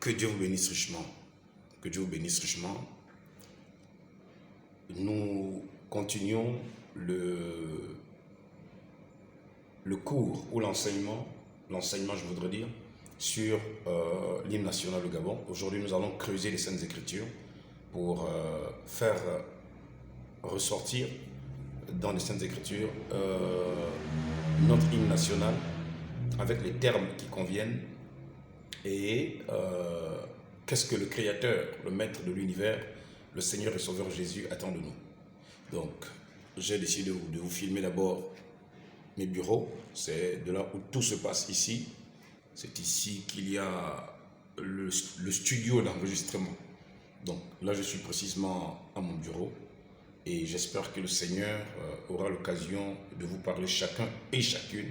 Que Dieu vous bénisse richement. Que Dieu vous bénisse richement. Nous continuons le cours ou l'enseignement je voudrais dire, sur l'hymne national du Gabon. Aujourd'hui, nous allons creuser les Saintes Écritures pour faire ressortir dans les Saintes Écritures notre hymne national avec les termes qui conviennent et qu'est-ce que le Créateur, le Maître de l'univers, le Seigneur et Sauveur Jésus attend de nous. Donc, j'ai décidé de vous filmer d'abord mes bureaux. C'est de là où tout se passe ici. C'est ici qu'il y a le studio d'enregistrement. Donc là, je suis précisément à mon bureau et j'espère que le Seigneur aura l'occasion de vous parler chacun et chacune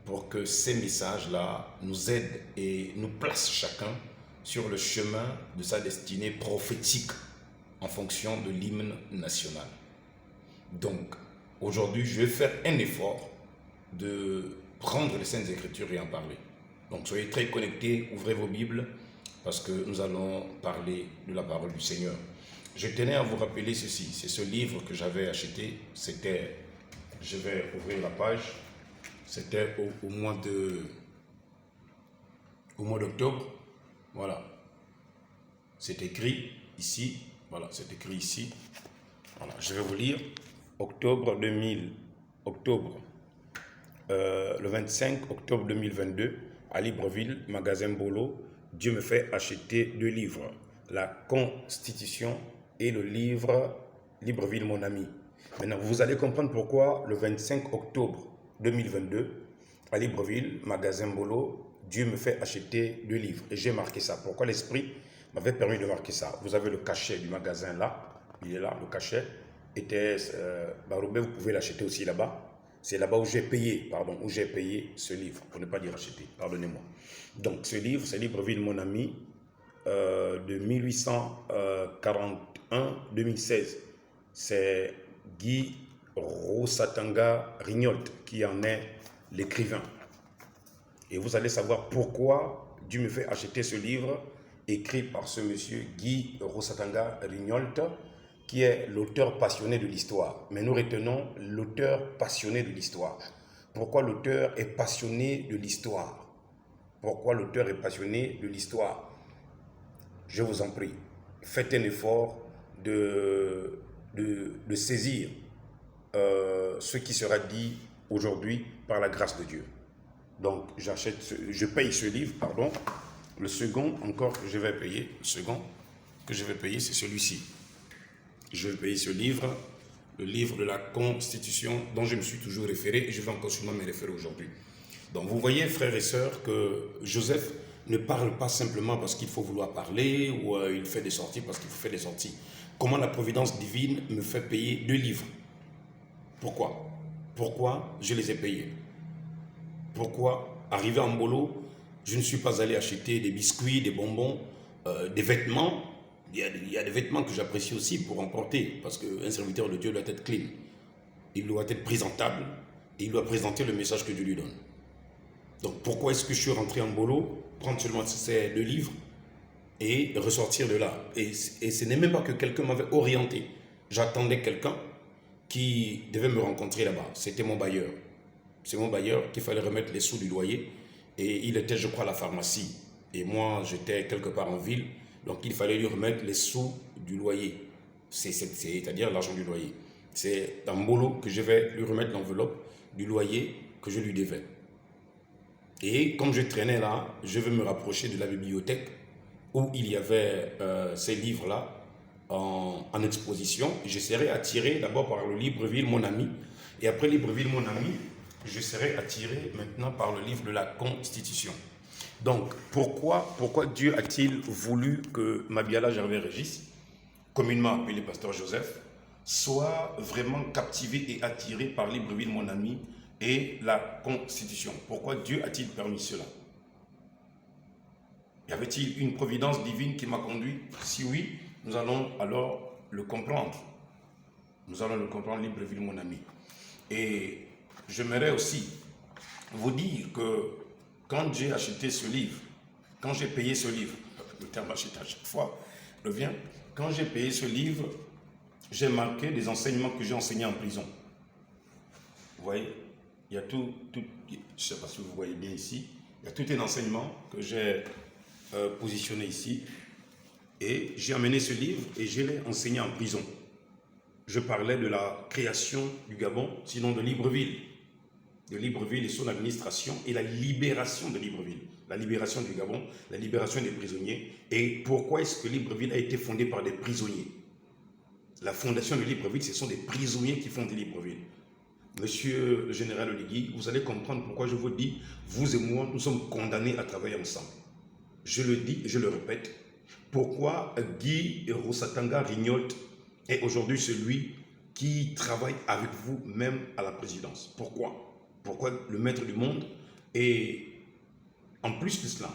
pour que ces messages-là nous aident et nous placent chacun sur le chemin de sa destinée prophétique en fonction de l'hymne national. Donc, aujourd'hui, je vais faire un effort de prendre les Saintes Écritures et en parler. Donc, soyez très connectés, ouvrez vos Bibles, parce que nous allons parler de la parole du Seigneur. Je tenais à vous rappeler ceci, c'est ce livre que j'avais acheté, c'était, je vais ouvrir la page, c'était au mois d'octobre, voilà, c'est écrit ici, voilà, c'est écrit ici, voilà, je vais vous lire, le 25 octobre 2022, à Libreville, magasin Bolo, Dieu me fait acheter 2 livres, la Constitution et le livre Libreville, mon ami. Maintenant, vous allez comprendre pourquoi le 25 octobre 2022, à Libreville, magasin Bolo, Dieu me fait acheter 2 livres. Et j'ai marqué ça. Pourquoi l'Esprit m'avait permis de marquer ça? Vous avez le cachet du magasin là, il est là, le cachet était, Baroubé, vous pouvez l'acheter aussi là-bas. C'est là-bas où j'ai payé, où j'ai payé ce livre, pour ne pas dire acheter, pardonnez-moi. Donc ce livre, c'est Libreville, mon ami, de 1841-2016. C'est Guy Rosatanga Rignolt qui en est l'écrivain. Et vous allez savoir pourquoi Dieu me fait acheter ce livre, écrit par ce monsieur Guy Rosatanga Rignolt, qui est l'auteur passionné de l'histoire. Mais nous retenons l'auteur passionné de l'histoire. Pourquoi l'auteur est passionné de l'histoire? Pourquoi l'auteur est passionné de l'histoire? Je vous en prie, faites un effort de saisir ce qui sera dit aujourd'hui par la grâce de Dieu. Donc, je paye ce livre, pardon. Le second encore que je vais payer, c'est celui-ci. Je vais payer ce livre, le livre de la Constitution dont je me suis toujours référé et je vais encore sûrement me référer aujourd'hui. Donc vous voyez, frères et sœurs, que Joseph ne parle pas simplement parce qu'il faut vouloir parler ou il fait des sorties parce qu'il faut faire des sorties. Comment la providence divine me fait payer 2 livres? Pourquoi? Pourquoi je les ai payés? Pourquoi, arrivé en Mbolo, je ne suis pas allé acheter des biscuits, des bonbons, des vêtements? Il y a des vêtements que j'apprécie aussi pour en porter, parce qu'un serviteur de Dieu doit être clean. Il doit être présentable, et il doit présenter le message que Dieu lui donne. Donc pourquoi est-ce que je suis rentré en Mbolo, prendre seulement ces 2 livres, et ressortir de là? Et ce n'est même pas que quelqu'un m'avait orienté. J'attendais quelqu'un qui devait me rencontrer là-bas. C'était mon bailleur. C'est mon bailleur qu'il fallait remettre les sous du loyer, et il était, je crois, à la pharmacie. Et moi, j'étais quelque part en ville, donc il fallait lui remettre les sous du loyer, c'est-à-dire l'argent du loyer. C'est dans Mbolo que je vais lui remettre l'enveloppe du loyer que je lui devais. Et comme je traînais là, je vais me rapprocher de la bibliothèque où il y avait ces livres-là en exposition. Je serai attiré d'abord par le Libreville, mon ami, et après Libreville, mon ami, je serai attiré maintenant par le livre de la Constitution. Donc, pourquoi Dieu a-t-il voulu que Mabiala Gervais Régis, communément appelé pasteur Joseph, soit vraiment captivé et attiré par Libreville, mon ami, et la Constitution? Pourquoi Dieu a-t-il permis cela? Y avait-il une providence divine qui m'a conduit? Si oui, nous allons alors le comprendre. Nous allons le comprendre, Libreville, mon ami. Et j'aimerais aussi vous dire que quand j'ai acheté ce livre, quand j'ai payé ce livre, le terme acheter à chaque fois revient. Quand j'ai payé ce livre, j'ai marqué des enseignements que j'ai enseignés en prison. Vous voyez, il y a tout, je ne sais pas si vous voyez bien ici, il y a tout un enseignement que j'ai positionné ici. Et j'ai amené ce livre et je l'ai enseigné en prison. Je parlais de la création du Gabon, sinon de Libreville et son administration et la libération de Libreville, la libération du Gabon, la libération des prisonniers. Et pourquoi est-ce que Libreville a été fondée par des prisonniers? La fondation de Libreville, ce sont des prisonniers qui fondent Libreville. Monsieur le général Oligui, vous allez comprendre pourquoi je vous dis, vous et moi, nous sommes condamnés à travailler ensemble. Je le dis et je le répète. Pourquoi Guy Rosatanga Rignolt est aujourd'hui celui qui travaille avec vous même à la présidence? Pourquoi? Pourquoi le maître du monde? Et en plus de cela,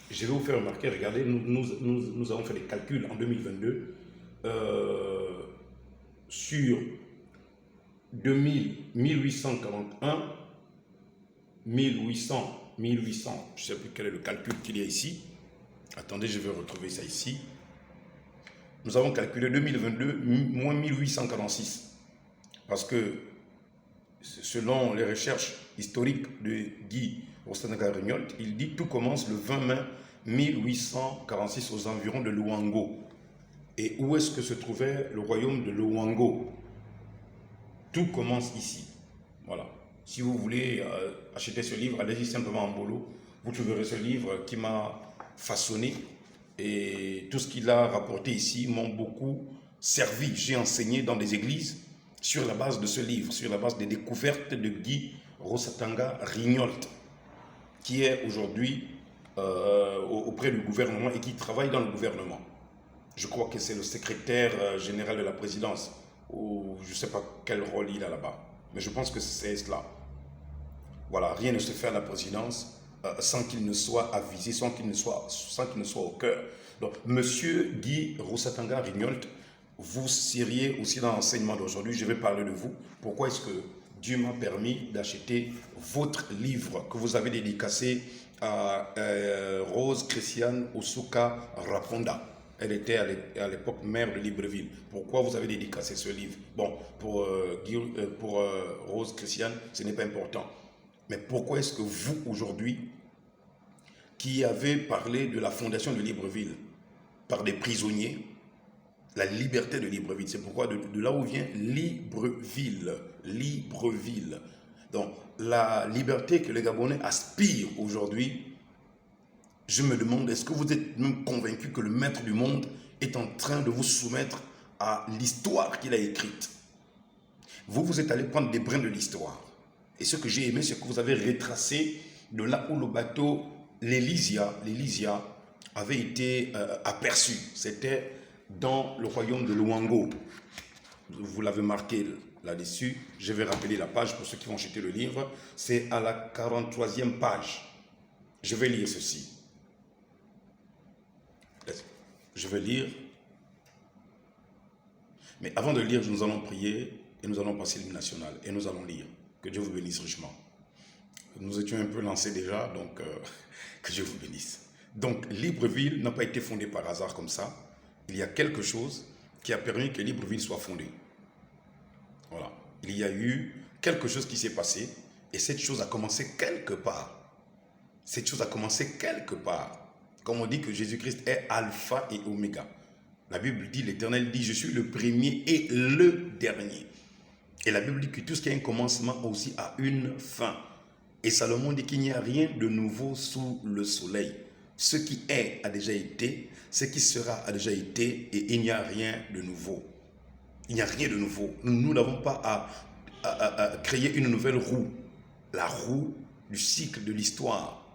je vais vous faire remarquer, regardez, nous avons fait des calculs en 2022 sur 1841, 1800, je ne sais plus quel est le calcul qu'il y a ici. Attendez, je vais retrouver ça ici. Nous avons calculé 2022 moins 1846. Parce que selon les recherches historiques de Guy Rosatanga-Rignolt, il dit tout commence le 20 mai 1846 aux environs de Luango. Et où est-ce que se trouvait le royaume de Luango? Tout commence ici. Voilà. Si vous voulez acheter ce livre, allez-y simplement en Bolo. Vous trouverez ce livre qui m'a façonné et tout ce qu'il a rapporté ici m'ont beaucoup servi. J'ai enseigné dans des églises sur la base de ce livre, sur la base des découvertes de Guy Rosatanga Rignolt, qui est aujourd'hui auprès du gouvernement et qui travaille dans le gouvernement. Je crois que c'est le secrétaire général de la présidence, ou je ne sais pas quel rôle il a là-bas, mais je pense que c'est cela. Voilà, rien ne se fait à la présidence sans qu'il ne soit avisé, sans qu'il ne soit au cœur. Donc, monsieur Guy Rosatanga Rignolt, vous seriez aussi dans l'enseignement d'aujourd'hui. Je vais parler de vous. Pourquoi est-ce que Dieu m'a permis d'acheter votre livre que vous avez dédicacé à Rose Christiane Osuka Raponda? Elle était à l'époque maire de Libreville. Pourquoi vous avez dédicacé ce livre? Bon, pour Rose Christiane, ce n'est pas important. Mais pourquoi est-ce que vous, aujourd'hui, qui avez parlé de la fondation de Libreville par des prisonniers, la liberté de Libreville, c'est pourquoi de là où vient Libreville, Libreville. Donc, la liberté que les Gabonais aspirent aujourd'hui, je me demande, est-ce que vous êtes même convaincu que le maître du monde est en train de vous soumettre à l'histoire qu'il a écrite? Vous êtes allé prendre des brins de l'histoire. Et ce que j'ai aimé, c'est que vous avez retracé de là où le bateau, l'Elysia avait été aperçu. C'était dans le royaume de Luango. Vous l'avez marqué là-dessus. Je vais rappeler la page pour ceux qui vont jeter le livre. C'est à la 43e page. Je vais lire ceci. Je vais lire. Mais avant de lire, nous allons prier et nous allons passer l'hymne national et nous allons lire. Que Dieu vous bénisse richement. Nous étions un peu lancés déjà, donc que Dieu vous bénisse. Donc, Libreville n'a pas été fondée par hasard comme ça. Il y a quelque chose qui a permis que Libreville soit fondée. Voilà. Il y a eu quelque chose qui s'est passé et cette chose a commencé quelque part. Cette chose a commencé quelque part. Comme on dit que Jésus-Christ est alpha et oméga. La Bible dit, l'Éternel dit, je suis le premier et le dernier. Et la Bible dit que tout ce qui a un commencement aussi a une fin. Et Salomon dit qu'il n'y a rien de nouveau sous le soleil. Ce qui est a déjà été, ce qui sera a déjà été, et il n'y a rien de nouveau. Il n'y a rien de nouveau. Nous n'avons pas à créer une nouvelle roue. La roue du cycle de l'histoire,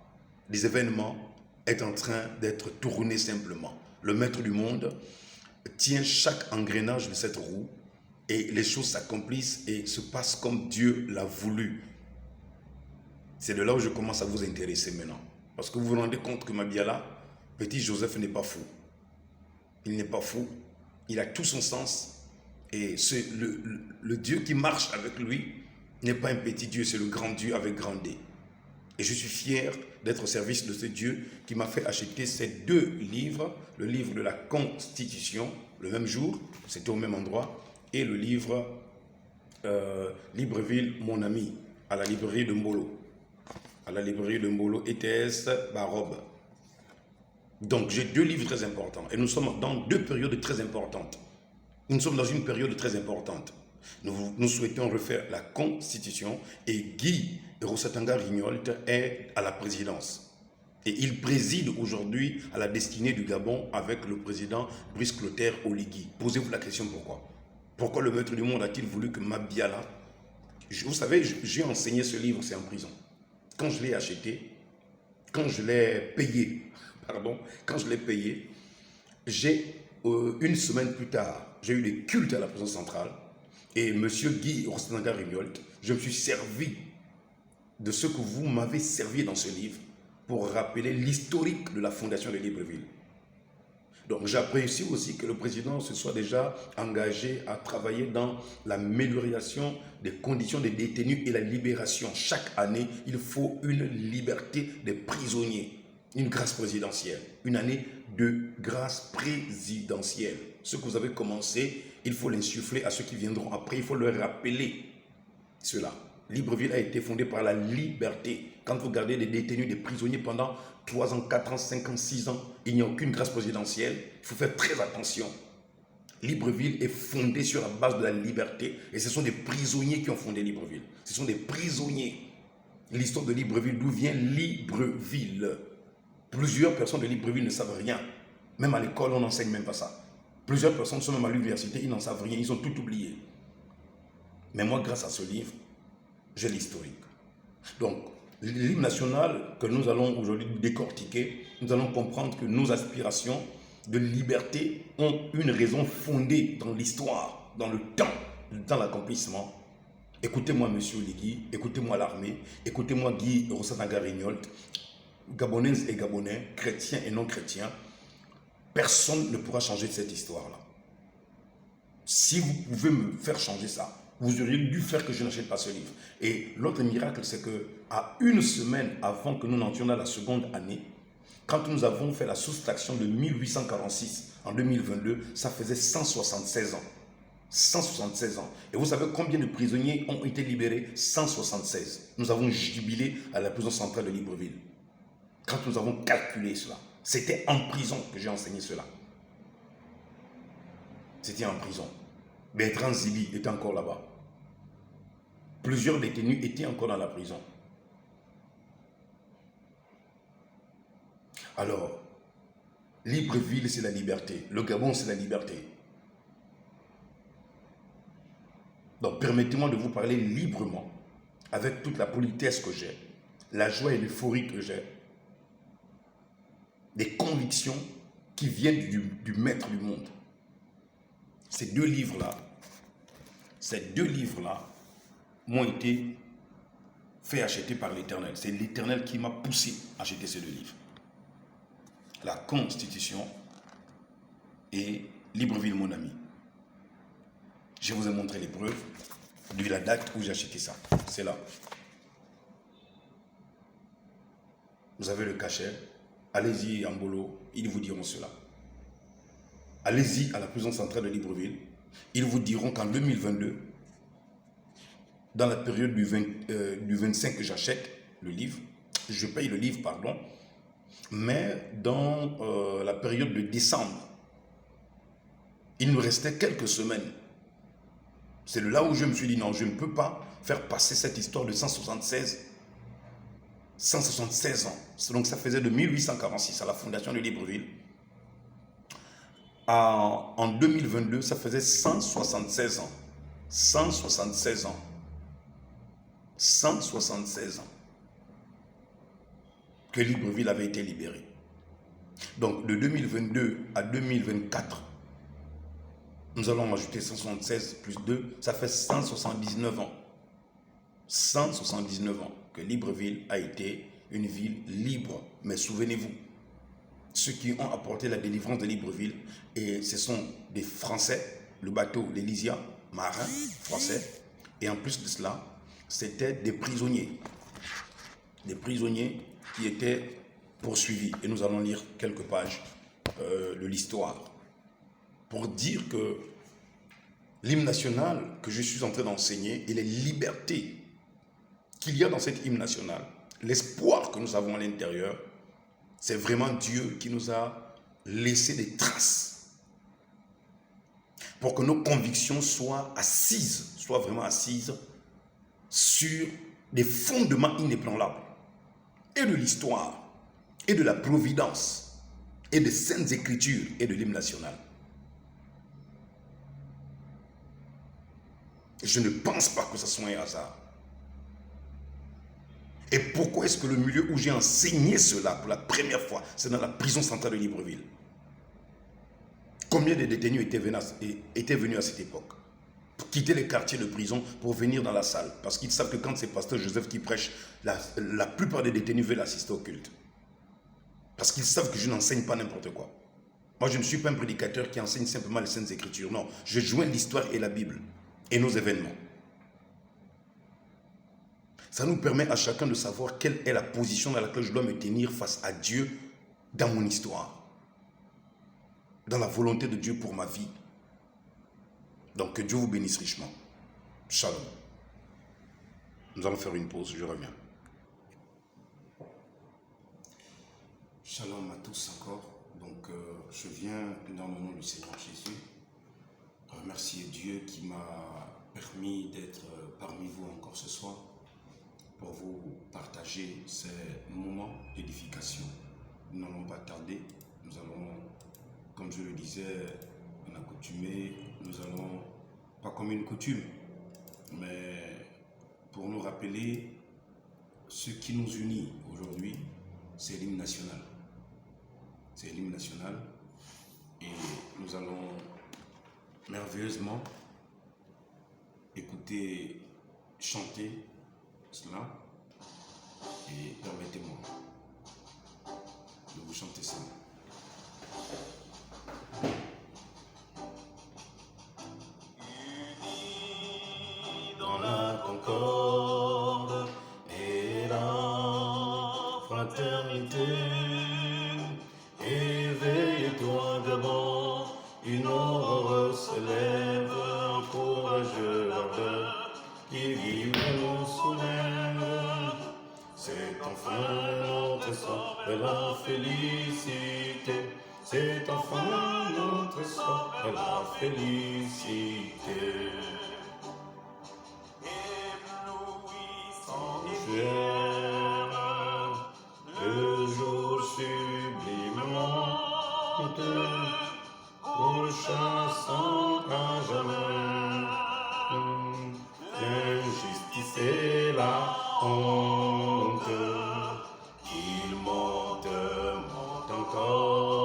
des événements, est en train d'être tournée simplement. Le maître du monde tient chaque engrenage de cette roue et les choses s'accomplissent et se passent comme Dieu l'a voulu. C'est de là où je commence à vous intéresser maintenant. Parce que vous vous rendez compte que Mabiala, petit Joseph n'est pas fou. Il n'est pas fou. Il a tout son sens. Et le Dieu qui marche avec lui n'est pas un petit Dieu, c'est le grand Dieu avec grand D. Et je suis fier d'être au service de ce Dieu qui m'a fait acheter ces deux livres, le livre de la Constitution, le même jour, c'était au même endroit, et le livre Libreville, mon ami, à la librairie de Mbolo. À la librairie de Mbolo, ETS Barobe. Donc j'ai deux livres très importants et nous sommes dans deux périodes très importantes. Nous sommes dans une période très importante. Nous souhaitons refaire la Constitution et Guy Rosatanga Rignolt est à la présidence. Et il préside aujourd'hui à la destinée du Gabon avec le président Brice Clotaire Oligui. Posez-vous la question pourquoi? Pourquoi le maître du monde a-t-il voulu que Mabiala... Vous savez, j'ai enseigné ce livre, c'est en prison. Quand je l'ai acheté, quand je l'ai payé, quand je l'ai payé, j'ai une semaine plus tard, j'ai eu des cultes à la prison centrale et M. Guy Rosatanga Rignolt, je me suis servi de ce que vous m'avez servi dans ce livre pour rappeler l'historique de la fondation de Libreville. Donc j'apprécie aussi que le président se soit déjà engagé à travailler dans l'amélioration des conditions des détenus et la libération. Chaque année, il faut une liberté des prisonniers, une grâce présidentielle, une année de grâce présidentielle. Ce que vous avez commencé, il faut l'insuffler à ceux qui viendront après, il faut leur rappeler cela. Libreville a été fondée par la liberté. Quand vous regardez les détenus, des prisonniers pendant 3 ans, 4 ans, 5 ans, 6 ans, il n'y a aucune grâce présidentielle. Il faut faire très attention. Libreville est fondée sur la base de la liberté et ce sont des prisonniers qui ont fondé Libreville. Ce sont des prisonniers. L'histoire de Libreville, d'où vient Libreville? Plusieurs personnes de Libreville ne savent rien. Même à l'école, on n'enseigne même pas ça. Plusieurs personnes sont même à l'université, ils n'en savent rien, ils ont tout oublié. Mais moi, grâce à ce livre, j'ai l'historique. Donc, l'hymne national que nous allons aujourd'hui décortiquer, nous allons comprendre que nos aspirations de liberté ont une raison fondée dans l'histoire, dans le temps, dans l'accomplissement. Écoutez-moi, monsieur Oligui, écoutez-moi l'armée, écoutez-moi Guy Rosatanga Rignolt, Gabonaises et Gabonais, chrétiens et non chrétiens, personne ne pourra changer cette histoire-là. Si vous pouvez me faire changer ça, vous auriez dû faire que je n'achète pas ce livre. Et l'autre miracle, c'est que à une semaine avant que nous n'entrions dans la seconde année, quand nous avons fait la soustraction de 1846 en 2022, ça faisait 176 ans. 176 ans. Et vous savez combien de prisonniers ont été libérés? 176. Nous avons jubilé à la prison centrale de Libreville. Quand nous avons calculé cela, c'était en prison que j'ai enseigné cela. C'était en prison. Bertrand Zibi était encore là-bas. Plusieurs détenus étaient encore dans la prison. Alors, Libreville, c'est la liberté. Le Gabon, c'est la liberté. Donc, permettez-moi de vous parler librement, avec toute la politesse que j'ai, la joie et l'euphorie que j'ai, des convictions qui viennent du maître du monde. Ces deux livres-là m'ont été fait acheter par l'Éternel. C'est l'Éternel qui m'a poussé à acheter ces deux livres. La Constitution et Libreville, mon ami. Je vous ai montré les preuves de la date où j'ai acheté ça. C'est là. Vous avez le cachet. Allez-y en Mbolo, ils vous diront cela. Allez-y à la prison centrale de Libreville. Ils vous diront qu'en 2022, dans la période du 25 que j'achète le livre, je paye le livre, pardon, mais dans la période de décembre, il nous restait quelques semaines. C'est là où je me suis dit, non, je ne peux pas faire passer cette histoire de 176 ans. Donc ça faisait de 1846 à la fondation de Libreville. En 2022, ça faisait 176 ans. 176 ans. 176 ans que Libreville avait été libéré. Donc de 2022 à 2024, nous allons ajouter 176 plus 2, ça fait 179 ans. 179 ans que Libreville a été une ville libre. Mais souvenez-vous, ceux qui ont apporté la délivrance de Libreville, et ce sont des Français, le bateau, l'Elysia, marins français, et en plus de cela, c'était des prisonniers. des prisonniers qui étaient poursuivis. Et nous allons lire quelques pages de l'histoire pour dire que l'hymne national que je suis en train d'enseigner et les libertés qu'il y a dans cet hymne national, l'espoir que nous avons à l'intérieur, c'est vraiment Dieu qui nous a laissé des traces pour que nos convictions soient vraiment assises sur des fondements inébranlables et de l'histoire et de la providence et des saintes écritures et de l'hymne national. Je ne pense pas que ce soit un hasard. Et pourquoi est-ce que le milieu où j'ai enseigné cela pour la première fois, c'est dans la prison centrale de Libreville? Combien de détenus étaient venus à cette époque pour quitter les quartiers de prison pour venir dans la salle? Parce qu'ils savent que quand c'est pasteur Joseph qui prêche, la plupart des détenus veulent assister au culte. Parce qu'ils savent que je n'enseigne pas n'importe quoi. Moi, je ne suis pas un prédicateur qui enseigne simplement les Saintes Écritures. Non, je joins l'histoire et la Bible et nos événements. Ça nous permet à chacun de savoir quelle est la position dans laquelle je dois me tenir face à Dieu dans mon histoire, dans la volonté de Dieu pour ma vie. Donc que Dieu vous bénisse richement. Shalom. Nous allons faire une pause, je reviens. Shalom à tous encore. Donc je viens dans le nom du Seigneur Jésus remercier Dieu qui m'a permis d'être parmi vous encore ce soir pour vous partager ces moments d'édification. Nous n'allons pas tarder, nous allons, comme je le disais, en accoutumé, nous allons, pas comme une coutume, mais pour nous rappeler ce qui nous unit aujourd'hui, c'est l'hymne national. C'est l'hymne national et nous allons merveilleusement écouter, chanter cela et permettez-moi de vous chanter cela. Unis dans la concorde et la fraternité, éveille-toi d'abord, une aurore se lève, courageux ardeur qui vive nous soulève. C'est enfin notre sort de la félicité. C'est enfin notre sort de la félicité. Éblouissant fier, le jour sublimement honteux, pourchassant à jamais l'injustice et la honte, qu'il monte encore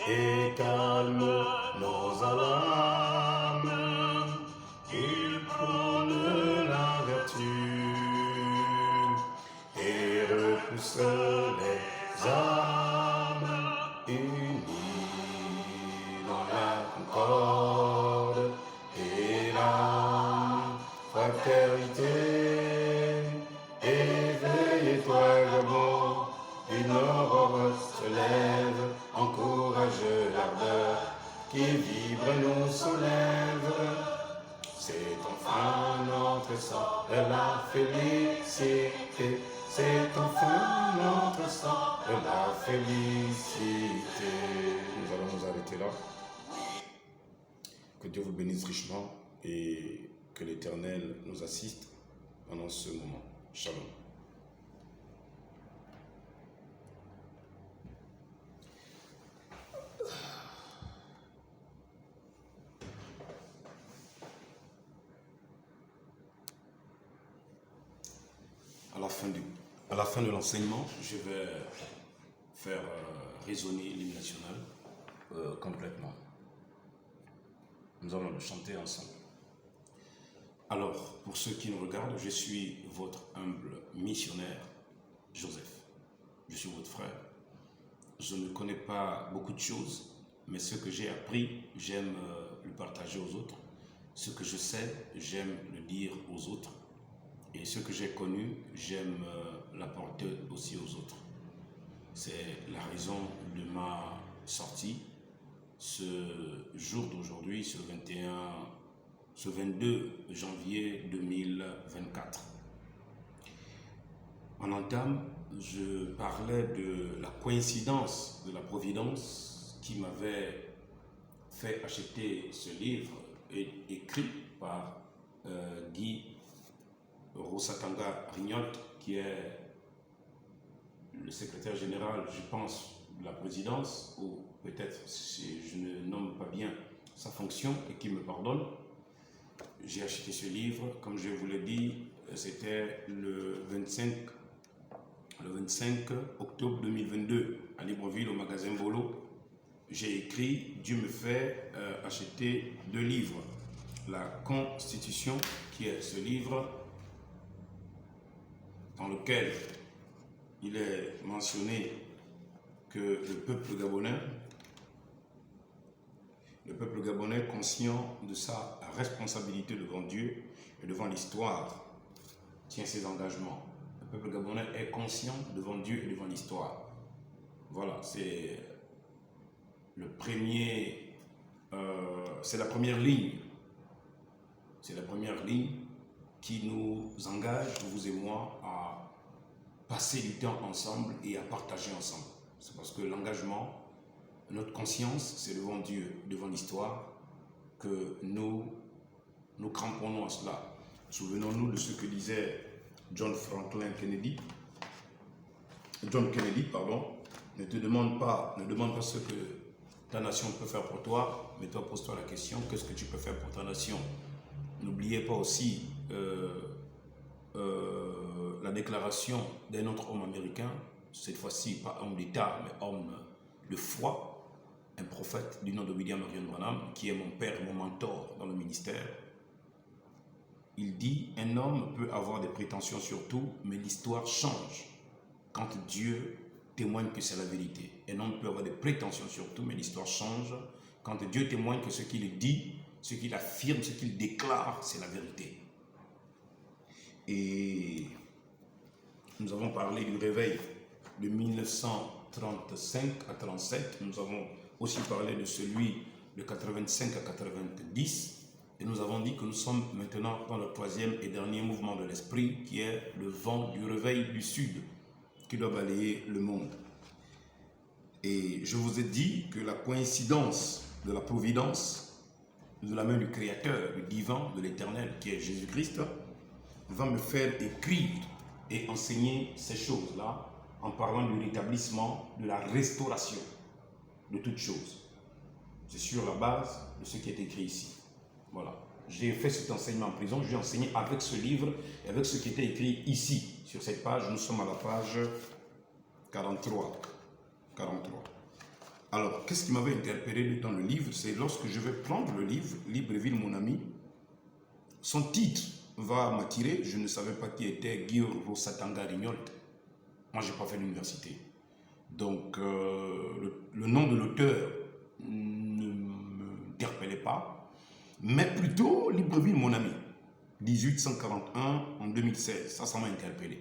et calme nos alarmes. Il prône la vertu et repousse les âmes unies dans la concorde et la fraternité. Éveille-toi d'abord, une aurore se lève, encourage l'ardeur qui vibre nous soulève. C'est enfin notre sort de la félicité. C'est enfin notre sort de la félicité. Nous allons nous arrêter là. Que Dieu vous bénisse richement et que l'Éternel nous assiste pendant ce moment. Shalom. À la fin de l'enseignement, je vais faire résonner l'hymne national complètement. Nous allons le chanter ensemble. Alors, pour ceux qui nous regardent, je suis votre humble missionnaire, Joseph. Je suis votre frère. Je ne connais pas beaucoup de choses, mais ce que j'ai appris, j'aime le partager aux autres. Ce que je sais, j'aime le dire aux autres. Et ce que j'ai connu, j'aime l'apporter aussi aux autres. C'est la raison de ma sortie ce jour d'aujourd'hui, ce 22 janvier 2024. En entame, je parlais de la coïncidence de la Providence qui m'avait fait acheter ce livre écrit par Guy Rosatanga Rignolt, qui est le secrétaire général, je pense, de la présidence, ou peut-être si je ne nomme pas bien sa fonction et qu'il me pardonne. J'ai acheté ce livre, comme je vous l'ai dit, c'était le 25 octobre 2022 à Libreville, au magasin Bolo. J'ai écrit, Dieu me fait acheter 2 livres. La Constitution, qui est ce livre dans lequel il est mentionné que le peuple gabonais conscient de sa responsabilité devant Dieu et devant l'histoire, tient ses engagements. Le peuple gabonais est conscient devant Dieu et devant l'histoire. Voilà, c'est c'est la première ligne. C'est la première ligne qui nous engage, vous et moi, à passer du temps ensemble et à partager ensemble. C'est parce que l'engagement, notre conscience, c'est devant Dieu, devant l'histoire, que nous cramponnons à cela. Souvenons-nous de ce que disait John Kennedy, ne demande pas ce que ta nation peut faire pour toi, mais toi pose-toi la question, qu'est-ce que tu peux faire pour ta nation? N'oubliez pas aussi la déclaration d'un autre homme américain, cette fois-ci pas homme d'État, mais homme de foi, un prophète du nom de William Marion Branham, qui est mon père, mon mentor dans le ministère. Il dit, un homme peut avoir des prétentions sur tout, mais l'histoire change quand Dieu témoigne que c'est la vérité. Un homme peut avoir des prétentions sur tout, mais l'histoire change quand Dieu témoigne que ce qu'il dit, ce qu'il affirme, ce qu'il déclare, c'est la vérité. Et nous avons parlé du réveil de 1935 à 37. Nous avons aussi parlé de celui de 85 à 90. Et nous avons dit que nous sommes maintenant dans le 3e et dernier mouvement de l'esprit, qui est le vent du réveil du Sud, qui doit balayer le monde. Et je vous ai dit que la coïncidence de la providence, de la main du Créateur, du divin, de l'Éternel, qui est Jésus-Christ, va me faire écrire et enseigner ces choses-là en parlant du rétablissement, de la restauration de toutes choses. C'est sur la base de ce qui est écrit ici. Voilà. J'ai fait cet enseignement en prison, j'ai enseigné avec ce livre et avec ce qui était écrit ici, sur cette page. Nous sommes à la page 43. Alors, qu'est-ce qui m'avait interpellé dans le livre? C'est lorsque je vais prendre le livre, Libreville, mon ami, son titre va m'attirer. Je ne savais pas qui était Guy Rosatanga Rignolt. Moi, je n'ai pas fait l'université. Donc, le nom de l'auteur ne m'interpellait pas. Mais plutôt Libreville, mon ami, 1841 en 2016, ça m'a interpellé.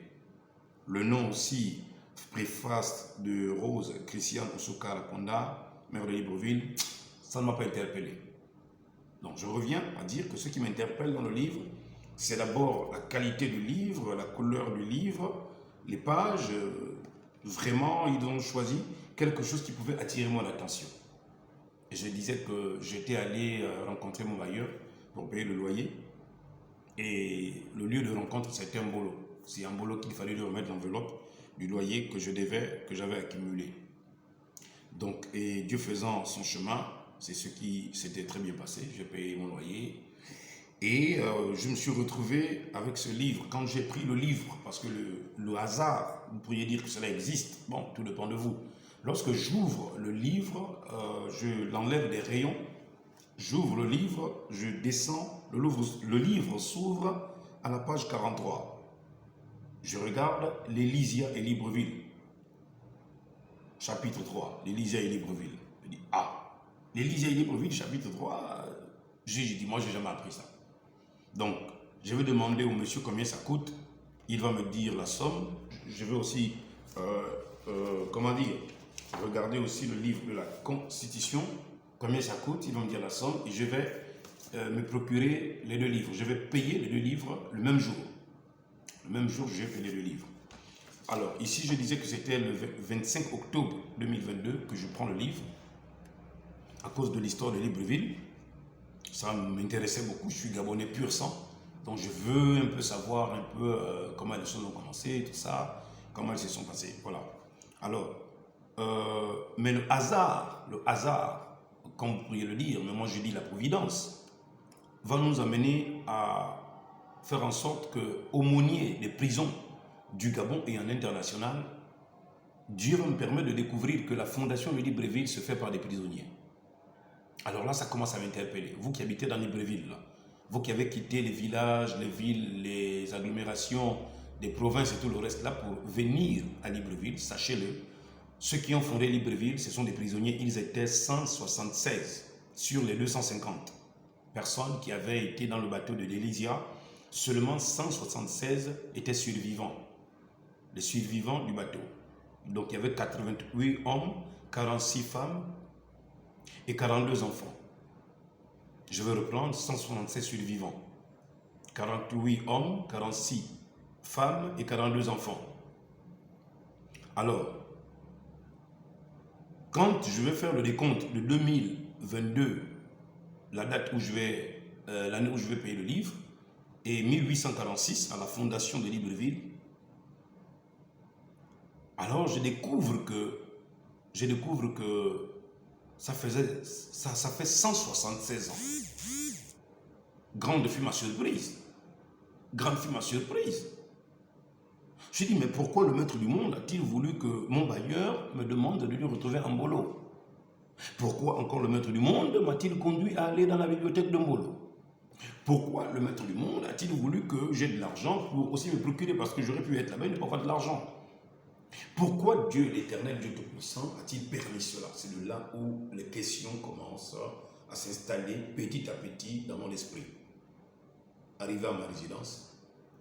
Le nom aussi, préface de Rose Christiane Osoka Lakonda, mère de Libreville, ça ne m'a pas interpellé. Donc je reviens à dire que ce qui m'interpelle dans le livre, c'est d'abord la qualité du livre, la couleur du livre, les pages. Vraiment, ils ont choisi quelque chose qui pouvait attirer mon attention. Et je disais que j'étais allé rencontrer mon bailleur pour payer le loyer. Et le lieu de rencontre, c'était un bolo. C'est un bolo qu'il fallait lui remettre l'enveloppe du loyer que j'avais accumulé. Donc, et Dieu faisant son chemin, c'est ce qui s'était très bien passé. J'ai payé mon loyer. Et je me suis retrouvé avec ce livre. Quand j'ai pris le livre, parce que le hasard, vous pourriez dire que cela existe. Bon, tout dépend de vous. Lorsque j'ouvre le livre, je l'enlève des rayons, j'ouvre le livre, je descends, le livre s'ouvre à la page 43. Je regarde l'Elysia et Libreville, chapitre 3, l'Elysia et Libreville. Je dis, ah, l'Elysia et Libreville, chapitre 3, j'ai dit, moi, je n'ai jamais appris ça. Donc, je vais demander au monsieur combien ça coûte. il va me dire la somme. Je vais aussi, comment dire, regarder aussi le livre de la Constitution, combien ça coûte, il va me dire la somme, et je vais me procurer les 2 livres. Je vais payer les 2 livres le même jour. Le même jour, je vais payer les 2 livres. Alors, ici, je disais que c'était le 25 octobre 2022 que je prends le livre, à cause de l'histoire de Libreville. Ça m'intéressait beaucoup, je suis Gabonais pur sang, donc je veux un peu savoir un peu comment les choses ont commencé, tout ça, comment elles se sont passées, voilà. Alors, mais le hasard, comme vous pourriez le dire, mais moi je dis la providence, va nous amener à faire en sorte que, aumônier des prisons du Gabon et en international, Dieu va me permettre de découvrir que la fondation de Libreville se fait par des prisonniers. Alors là, ça commence à m'interpeller. Vous qui habitez dans Libreville, là, vous qui avez quitté les villages, les villes, les agglomérations, des provinces et tout le reste là pour venir à Libreville, sachez-le, ceux qui ont fondé Libreville, ce sont des prisonniers. Ils étaient 176 sur les 250 personnes qui avaient été dans le bateau de Delizia. Seulement 176 étaient survivants, les survivants du bateau. Donc il y avait 88 hommes, 46 femmes et 42 enfants. Je vais reprendre 176 survivants, 48 hommes, 46 femmes et 42 enfants. Alors, quand je vais faire le décompte de 2022, la date où l'année où je vais payer le livre, et 1846 à la fondation de Libreville, alors je découvre que ça fait 176 ans. Grande fut ma surprise. Grande fut ma surprise. Je dis, mais pourquoi le maître du monde a-t-il voulu que mon bailleur me demande de lui retrouver un Mbolo? Pourquoi encore le maître du monde m'a-t-il conduit à aller dans la bibliothèque de Mbolo? Pourquoi le maître du monde a-t-il voulu que j'ai de l'argent pour aussi me procurer, parce que j'aurais pu être là-bas et ne pas avoir de l'argent? Pourquoi Dieu, l'Éternel, Dieu Tout-Puissant, a-t-il permis cela? C'est de là où les questions commencent à s'installer petit à petit dans mon esprit. Arrivé à ma résidence,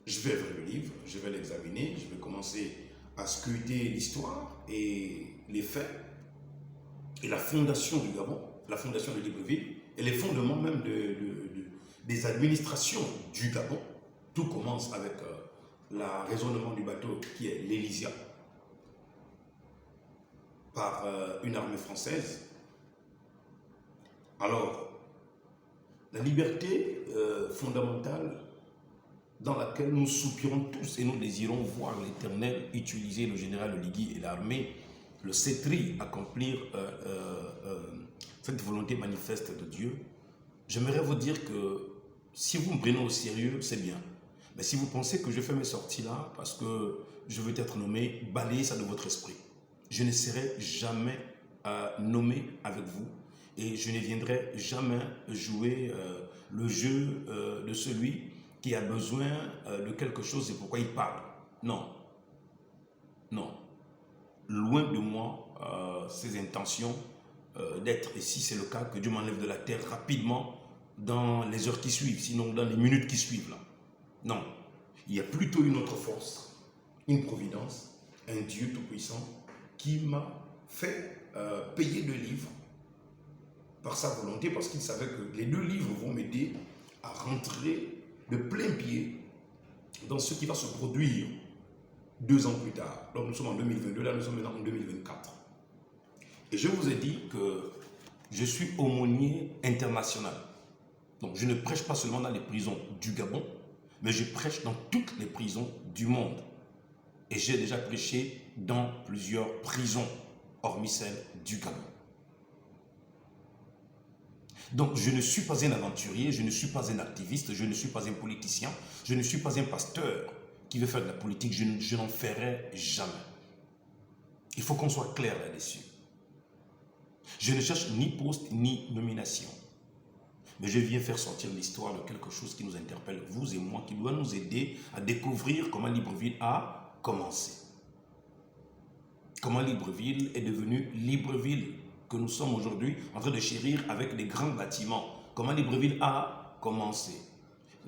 je vais ouvrir le livre, je vais l'examiner, je vais commencer à scruter l'histoire et les faits et la fondation du Gabon, la fondation de Libreville et les fondements même des administrations du Gabon. Tout commence avec le raisonnement du bateau qui est l'Elysia par une armée française. Alors, la liberté fondamentale dans laquelle nous soupirons tous et nous désirons voir l'Éternel utiliser le général Oligui et l'armée, le CETRI, accomplir cette volonté manifeste de Dieu. J'aimerais vous dire que si vous me prenez au sérieux, c'est bien. Mais si vous pensez que je fais mes sorties là parce que je veux être nommé, balayez ça de votre esprit. Je ne serai jamais nommé avec vous et je ne viendrai jamais jouer le jeu de celui qui a besoin de quelque chose et pourquoi il parle. Non. Non. Loin de moi ces intentions d'être, et si c'est le cas, que Dieu m'enlève de la terre rapidement dans les heures qui suivent, sinon dans les minutes qui suivent là. Non. Il y a plutôt une autre force, une providence, un Dieu tout-puissant qui m'a fait payer 2 livres par sa volonté, parce qu'il savait que les 2 livres vont m'aider à rentrer de plein pied dans ce qui va se produire 2 ans plus tard. Donc nous sommes en 2022, là nous sommes maintenant en 2024. Et je vous ai dit que je suis aumônier international. Donc je ne prêche pas seulement dans les prisons du Gabon, mais je prêche dans toutes les prisons du monde. Et j'ai déjà prêché dans plusieurs prisons, hormis celle du Gabon. Donc je ne suis pas un aventurier, je ne suis pas un activiste, je ne suis pas un politicien, je ne suis pas un pasteur qui veut faire de la politique, je n'en ferai jamais. Il faut qu'on soit clair là-dessus. Je ne cherche ni poste ni nomination. Mais je viens faire sortir l'histoire de quelque chose qui nous interpelle, vous et moi, qui doit nous aider à découvrir comment Libreville a commencé. Comment Libreville est devenue Libreville, que nous sommes aujourd'hui en train de chérir avec des grands bâtiments. Comment Libreville a commencé.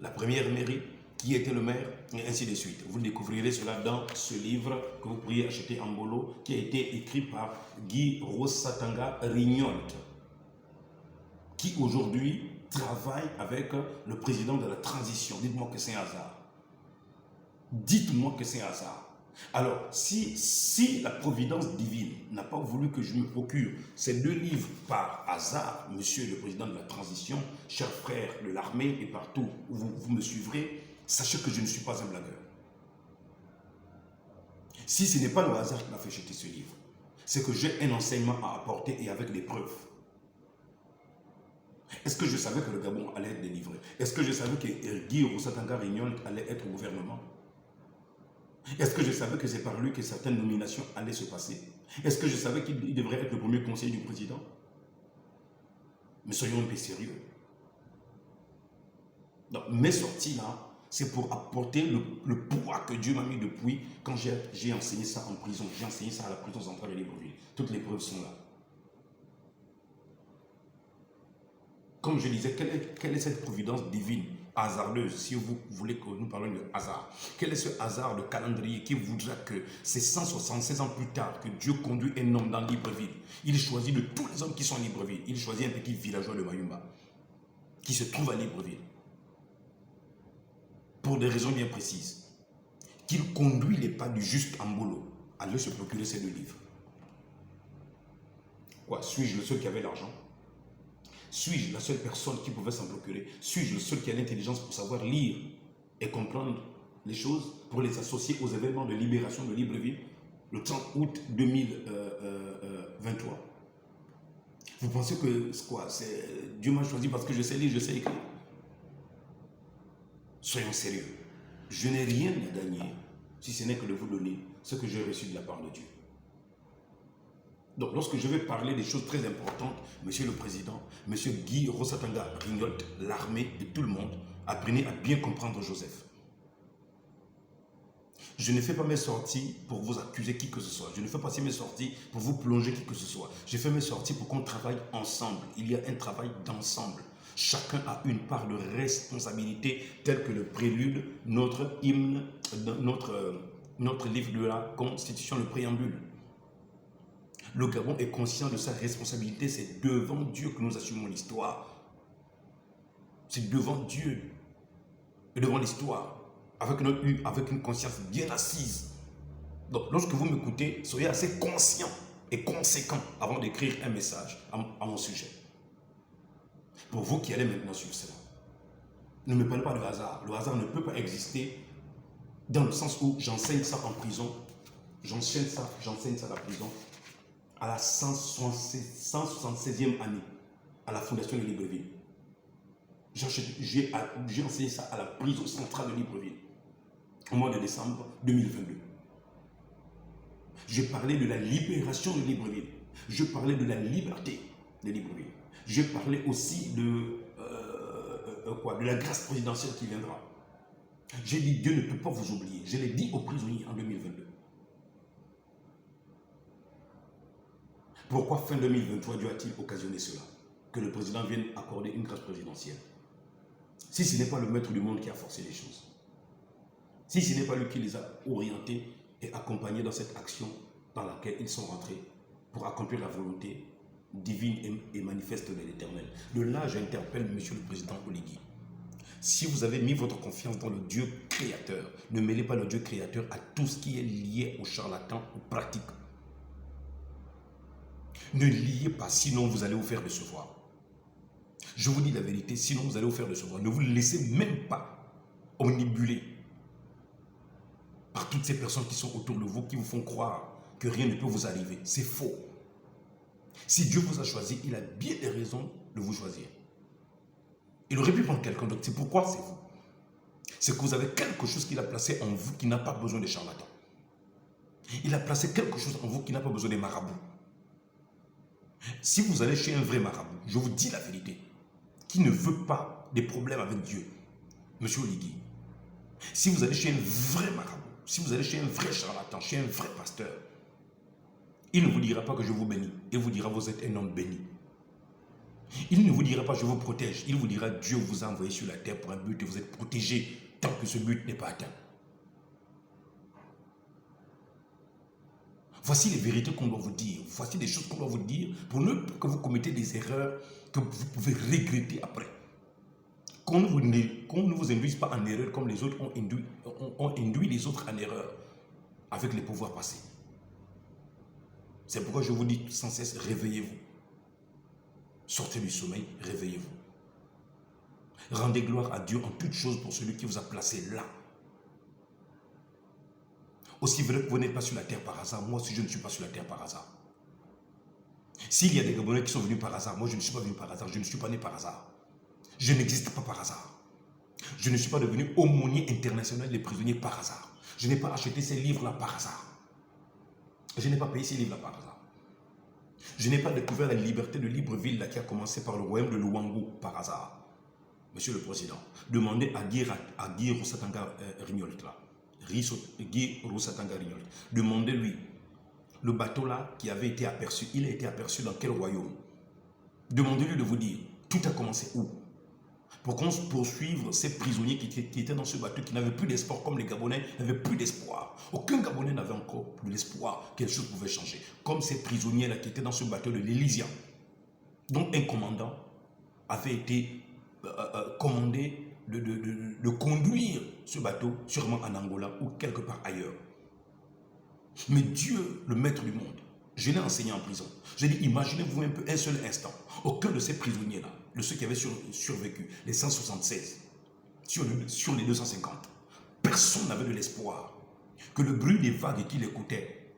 La première mairie qui était le maire, et ainsi de suite. Vous découvrirez cela dans ce livre que vous pourriez acheter en bolo, qui a été écrit par Guy Rosatanga Rignolte, qui aujourd'hui travaille avec le président de la transition. Dites-moi que c'est un hasard. Dites-moi que c'est un hasard. Alors, si la providence divine n'a pas voulu que je me procure ces 2 livres par hasard, monsieur le président de la transition, chers frères de l'armée et partout où vous me suivrez, sachez que je ne suis pas un blagueur. Si ce n'est pas le hasard qui m'a fait jeter ce livre, c'est que j'ai un enseignement à apporter et avec des preuves. Est-ce que je savais que le Gabon allait être délivré? Est-ce que je savais que Guy Rosatanga Rignolte allait être au gouvernement? Est-ce que je savais que c'est par lui que certaines nominations allaient se passer? Est-ce que je savais qu'il devrait être le premier conseiller du président? Mais soyons un peu sérieux. Donc, mes sorties là, c'est pour apporter le poids que Dieu m'a mis depuis quand j'ai enseigné ça en prison. J'ai enseigné ça à la prison centrale de Libreville. Toutes les preuves sont là. Comme je disais, quelle est cette providence divine, hasardeuse, si vous voulez que nous parlions de hasard? Quel est ce hasard de calendrier qui voudra que c'est 176 ans plus tard que Dieu conduit un homme dans Libreville? Il choisit de tous les hommes qui sont à Libreville, il choisit un petit villageois de Mayumba qui se trouve à Libreville pour des raisons bien précises. Qu'il conduit les pas du juste Ambolo à aller se procurer ces 2 livres. Quoi, suis-je le seul qui avait l'argent? Suis-je la seule personne qui pouvait s'en procurer? Suis-je le seul qui a l'intelligence pour savoir lire et comprendre les choses, pour les associer aux événements de libération de Libreville le 30 août 2023? Vous pensez que quoi, Dieu m'a choisi parce que je sais lire, je sais écrire? Soyons sérieux. Je n'ai rien à gagner si ce n'est que de vous donner ce que j'ai reçu de la part de Dieu. Donc, lorsque je vais parler des choses très importantes, Monsieur le Président, Monsieur Guy Rosatanga Rignolte, l'armée et tout le monde, apprenez à bien comprendre Joseph. Je ne fais pas mes sorties pour vous accuser qui que ce soit. Je ne fais pas mes sorties pour vous plonger qui que ce soit. Je fais mes sorties pour qu'on travaille ensemble. Il y a un travail d'ensemble. Chacun a une part de responsabilité, telle que le prélude, notre hymne, notre livre de la Constitution, le préambule. Le Gabon est conscient de sa responsabilité. C'est devant Dieu que nous assumons l'histoire. C'est devant Dieu et devant l'histoire, avec une conscience bien assise. Donc, lorsque vous m'écoutez, soyez assez conscient et conséquent avant d'écrire un message à mon sujet. Pour vous qui allez maintenant suivre cela, ne me parlez pas de hasard. Le hasard ne peut pas exister dans le sens où j'enseigne ça en prison, j'enseigne ça à la prison, à la 176e année, à la fondation de Libreville. J'ai enseigné ça à la prison centrale de Libreville, au mois de décembre 2022. Je parlais de la libération de Libreville. Je parlais de la liberté de Libreville. Je parlais aussi de la grâce présidentielle qui viendra. J'ai dit, Dieu ne peut pas vous oublier. Je l'ai dit aux prisonniers en 2022. Pourquoi fin 2023 Dieu a-t-il occasionné cela? Que le président vienne accorder une grâce présidentielle. Si ce n'est pas le maître du monde qui a forcé les choses. Si ce n'est pas lui qui les a orientés et accompagnés dans cette action dans laquelle ils sont rentrés pour accomplir la volonté divine et manifeste de l'Éternel. De là, j'interpelle Monsieur le Président Oligui. Si vous avez mis votre confiance dans le Dieu créateur, ne mêlez pas le Dieu créateur à tout ce qui est lié aux charlatans, aux pratiques. Ne liez pas, sinon vous allez vous faire décevoir. Je vous dis la vérité, sinon vous allez vous faire décevoir. Ne vous laissez même pas omnibuler par toutes ces personnes qui sont autour de vous, qui vous font croire que rien ne peut vous arriver. C'est faux. Si Dieu vous a choisi, il a bien des raisons de vous choisir. Il aurait pu prendre quelqu'un d'autre. C'est pourquoi c'est vous. C'est que vous avez quelque chose qu'il a placé en vous qui n'a pas besoin de charlatans. Il a placé quelque chose en vous qui n'a pas besoin des marabouts. Si vous allez chez un vrai marabout, je vous dis la vérité, qui ne veut pas des problèmes avec Dieu, Monsieur Oligui, si vous allez chez un vrai marabout, si vous allez chez un vrai charlatan, chez un vrai pasteur, il ne vous dira pas que je vous bénis, il vous dira vous êtes un homme béni. Il ne vous dira pas je vous protège, il vous dira Dieu vous a envoyé sur la terre pour un but et vous êtes protégé tant que ce but n'est pas atteint. Voici les vérités qu'on doit vous dire. Voici des choses qu'on doit vous dire pour ne pas que vous commettez des erreurs que vous pouvez regretter après. Qu'on ne vous induise pas en erreur comme les autres ont induit les autres en erreur avec les pouvoirs passés. C'est pourquoi je vous dis sans cesse, réveillez-vous. Sortez du sommeil, réveillez-vous. Rendez gloire à Dieu en toutes choses pour celui qui vous a placé là. Aussi vrai que vous n'êtes pas sur la terre par hasard, moi aussi je ne suis pas sur la terre par hasard. S'il y a des Gabonais qui sont venus par hasard, moi je ne suis pas venu par hasard, je ne suis pas né par hasard. Je n'existe pas par hasard. Je ne suis pas devenu aumônier international des prisonniers par hasard. Je n'ai pas acheté ces livres-là par hasard. Je n'ai pas payé ces livres-là par hasard. Je n'ai pas découvert la liberté de Libreville là, qui a commencé par le royaume de Luango par hasard. Monsieur le Président, demandez à Guy Rosatanga Rignolt là. Guy Rosatanga Rignolt. Demandez-lui, le bateau là qui avait été aperçu, il a été aperçu dans quel royaume? Demandez-lui de vous dire, tout a commencé où? Pour qu'on poursuive ces prisonniers qui étaient dans ce bateau, qui n'avaient plus d'espoir, comme les Gabonais n'avaient plus d'espoir. Aucun Gabonais n'avait encore plus d'espoir, quelque chose pouvait changer. Comme ces prisonniers-là qui étaient dans ce bateau de l'Elysia, dont un commandant avait été commandé de conduire ce bateau, sûrement en Angola ou quelque part ailleurs. Mais Dieu, le maître du monde, je l'ai enseigné en prison. J'ai dit, imaginez-vous un peu un seul instant, aucun de ces prisonniers-là, de ceux qui avaient survécu, les 176, sur les 250, personne n'avait de l'espoir que le bruit des vagues qu'il écoutait,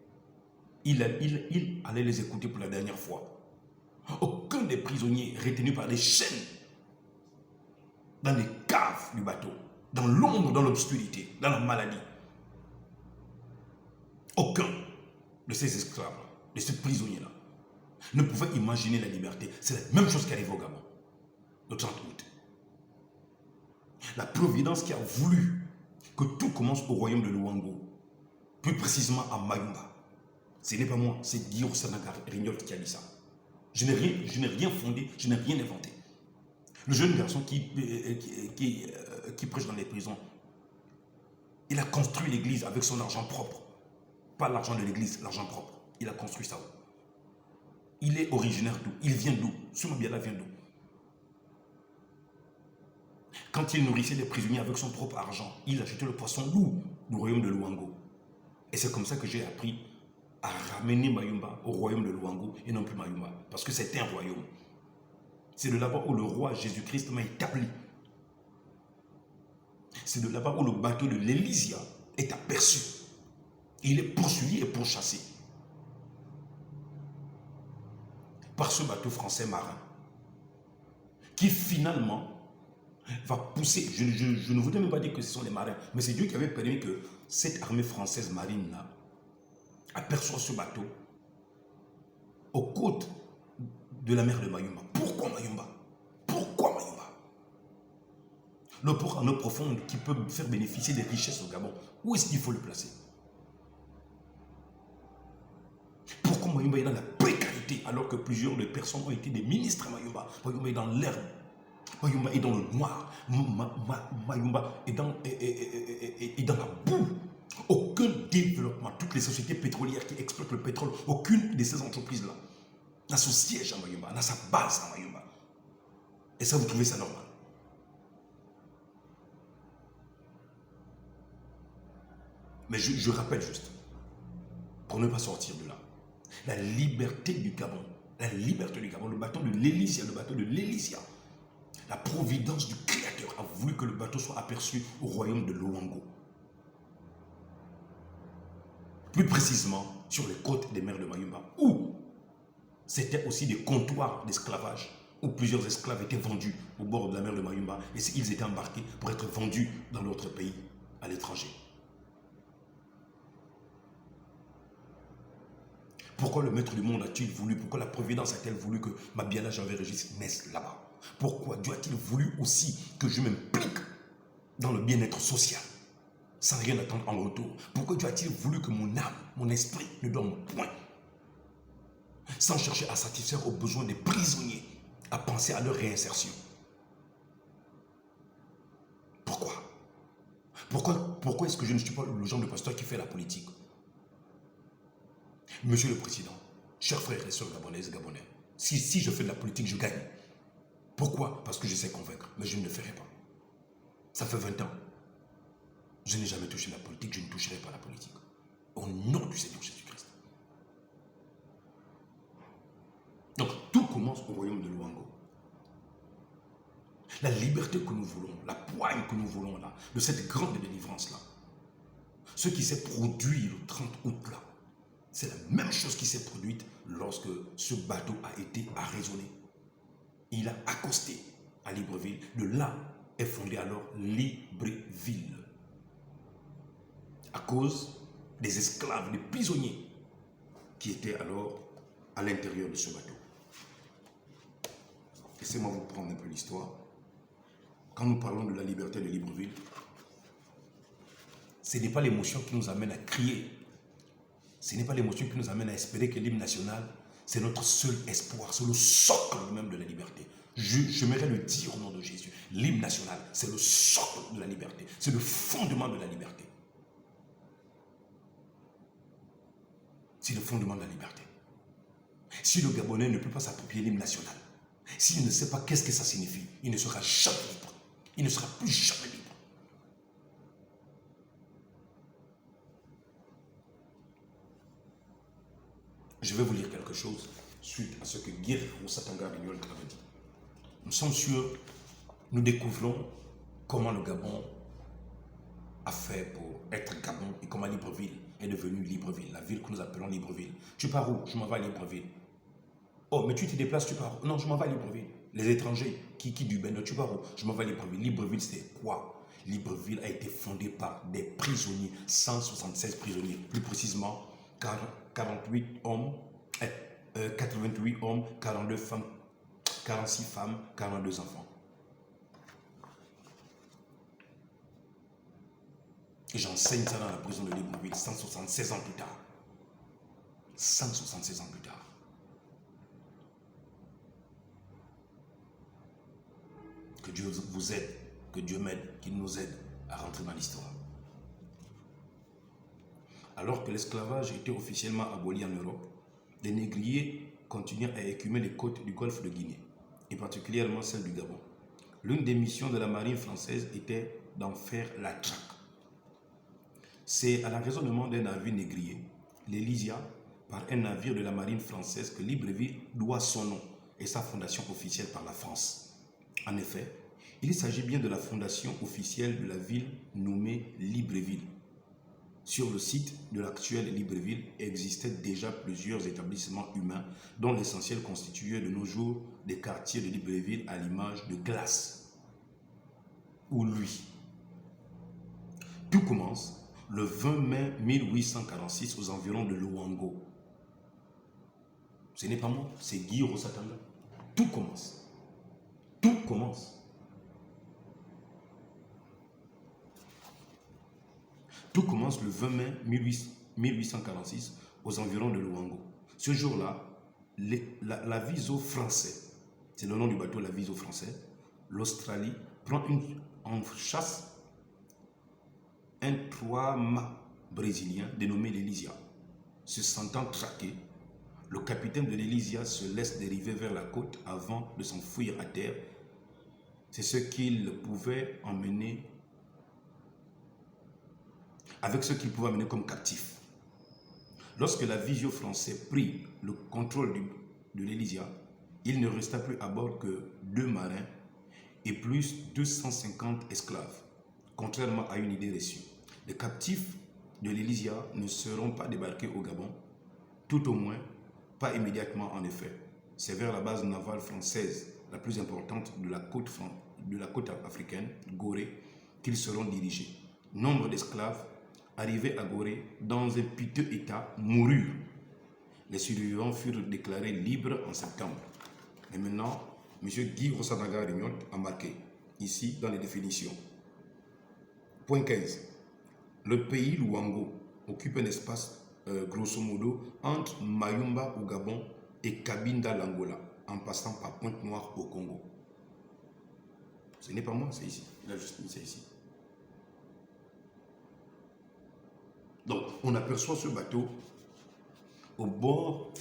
il allait les écouter pour la dernière fois. Aucun des prisonniers retenus par des chaînes dans les caves du bateau, dans l'ombre, dans l'obscurité, dans la maladie. Aucun de ces esclaves, de ces prisonniers-là, ne pouvait imaginer la liberté. C'est la même chose qui arrive au Gabon, le 30 août. La providence qui a voulu que tout commence au royaume de Luango, plus précisément à Mayumba. Ce n'est pas moi, c'est Guy Rosatanga Rignolt qui a dit ça. Je n'ai rien fondé, je n'ai rien inventé. Le jeune garçon qui prêche dans les prisons, il a construit l'église avec son argent propre. Pas l'argent de l'église, l'argent propre. Il a construit ça. Il est originaire d'où? Il vient d'où? Soumabiala vient d'où? Quand il nourrissait les prisonniers avec son propre argent, il achetait le poisson loup du royaume de Luango. Et c'est comme ça que j'ai appris à ramener Mayumba au royaume de Luango et non plus Mayumba. Parce que c'était un royaume. C'est de là-bas où le roi Jésus-Christ m'a établi. C'est de là-bas où le bateau de l'Elysia est aperçu. Il est poursuivi et pourchassé par ce bateau français marin qui finalement va pousser, je ne voudrais même pas dire que ce sont les marins, mais c'est Dieu qui avait permis que cette armée française marine-là aperçoit ce bateau aux côtes de la mer de Mayumba. Pourquoi Mayumba? Pourquoi Mayumba? Le port en eau profonde qui peut faire bénéficier des richesses au Gabon, où est-ce qu'il faut le placer? Pourquoi Mayumba est dans la précarité alors que plusieurs de personnes ont été des ministres à Mayumba? Mayumba est dans l'herbe. Mayumba est dans le noir. Mayumba est dans la boue. Aucun développement, toutes les sociétés pétrolières qui exploitent le pétrole, aucune de ces entreprises-là n'a son siège à Mayumba, n'a sa base à Mayumba. Et ça, vous trouvez ça normal? Mais je rappelle juste, pour ne pas sortir de là, la liberté du Gabon, le bateau de l'Elysia, la providence du Créateur a voulu que le bateau soit aperçu au royaume de Luango. Plus précisément, sur les côtes des mers de Mayumba, où c'était aussi des comptoirs d'esclavage, où plusieurs esclaves étaient vendus au bord de la mer de Mayumba, et ils étaient embarqués pour être vendus dans l'autre pays, à l'étranger. Pourquoi le maître du monde a-t-il voulu, pourquoi la providence a-t-elle voulu que Mabiala Janvier-Régis naisse là-bas? Pourquoi Dieu a-t-il voulu aussi que je m'implique dans le bien-être social, sans rien attendre en retour? Pourquoi Dieu a-t-il voulu que mon âme, mon esprit ne dorme point, sans chercher à satisfaire aux besoins des prisonniers, à penser à leur réinsertion? Pourquoi? Pourquoi est-ce que je ne suis pas le genre de pasteur qui fait la politique? Monsieur le Président, chers frères et sœurs gabonaises et gabonais, si je fais de la politique, je gagne. Pourquoi? Parce que je sais convaincre, mais je ne le ferai pas. Ça fait 20 ans. Je n'ai jamais touché la politique, je ne toucherai pas la politique. Au nom du Seigneur Jésus-Christ. Donc, tout commence au royaume de Luango. La liberté que nous voulons, la poigne que nous voulons là, de cette grande délivrance-là, ce qui s'est produit le 30 août là, c'est la même chose qui s'est produite lorsque ce bateau a été arraisonné. Il a accosté à Libreville. De là est fondé alors Libreville. À cause des esclaves, des prisonniers qui étaient alors à l'intérieur de ce bateau. Laissez-moi vous prendre un peu l'histoire. Quand nous parlons de la liberté de Libreville, ce n'est pas l'émotion qui nous amène à crier. Ce n'est pas l'émotion qui nous amène à espérer que l'hymne national, c'est notre seul espoir, c'est le socle même de la liberté. J'aimerais le dire au nom de Jésus. L'hymne national, c'est le socle de la liberté. C'est le fondement de la liberté. C'est le fondement de la liberté. Si le Gabonais ne peut pas s'approprier l'hymne national, s'il ne sait pas qu'est-ce que ça signifie, il ne sera jamais libre. Il ne sera plus jamais libre. Je vais vous lire quelque chose suite à ce que Guy Rosatanga Rignol avait dit. Nous sommes sûrs, nous découvrons comment le Gabon a fait pour être Gabon et comment Libreville est devenue Libreville, la ville que nous appelons Libreville. Tu pars où? Je m'en vais à Libreville. Oh, mais tu te déplaces, tu pars où? Non, je m'en vais à Libreville. Les étrangers qui du Bénin, tu pars où? Je m'en vais à Libreville. Libreville, c'est quoi? Libreville a été fondée par des prisonniers, 176 prisonniers, plus précisément 48 hommes, 88 hommes, 42 femmes, 46 femmes, 42 enfants. Et j'enseigne ça dans la prison de Libreville 176 ans plus tard. 176 ans plus tard. Que Dieu vous aide, que Dieu m'aide, qu'il nous aide à rentrer dans l'histoire. Alors que l'esclavage était officiellement aboli en Europe, les négriers continuaient à écumer les côtes du golfe de Guinée, et particulièrement celles du Gabon. L'une des missions de la marine française était d'en faire la traque. C'est à l'enraisonnement d'un navire négrier, l'Elysia, par un navire de la marine française que Libreville doit son nom et sa fondation officielle par la France. En effet, il s'agit bien de la fondation officielle de la ville nommée Libreville. Sur le site de l'actuelle Libreville existaient déjà plusieurs établissements humains dont l'essentiel constituait de nos jours des quartiers de Libreville à l'image de Glace ou Lui. Tout commence le 20 mai 1846 aux environs de Luango. Ce n'est pas moi, c'est Guy Rosatanga. Tout commence. Tout commence. Tout commence le 20 mai 1846 aux environs de Luango. Ce jour-là, l'aviso français, c'est le nom du bateau, l'aviso français, l'Australie prend en chasse un 3-mâts brésilien dénommé l'Elysia. Se sentant traqué, le capitaine de l'Elysia se laisse dériver vers la côte avant de s'enfuir à terre. C'est ce qu'il pouvait emmener avec ce qu'il pouvait amener comme captif. Lorsque l'aviso français prit le contrôle de l'Elysia, il ne resta plus à bord que 2 marins et plus 250 esclaves, contrairement à une idée reçue. Les captifs de l'Elysia ne seront pas débarqués au Gabon, tout au moins pas immédiatement en effet. C'est vers la base navale française la plus importante de la côte africaine, Gorée, qu'ils seront dirigés. Nombre d'esclaves arrivés à Gorée dans un piteux état moururent. Les survivants furent déclarés libres en septembre. Et maintenant, M. Guy Rosatanga Rignol a marqué, ici dans les définitions. Point 15. Le pays Luango occupe un espace, grosso modo, entre Mayumba au Gabon et Cabinda l'Angola, en passant par Pointe-Noire au Congo. Ce n'est pas moi, c'est ici. Il a juste mis ça ici. Donc, on aperçoit ce bateau au bord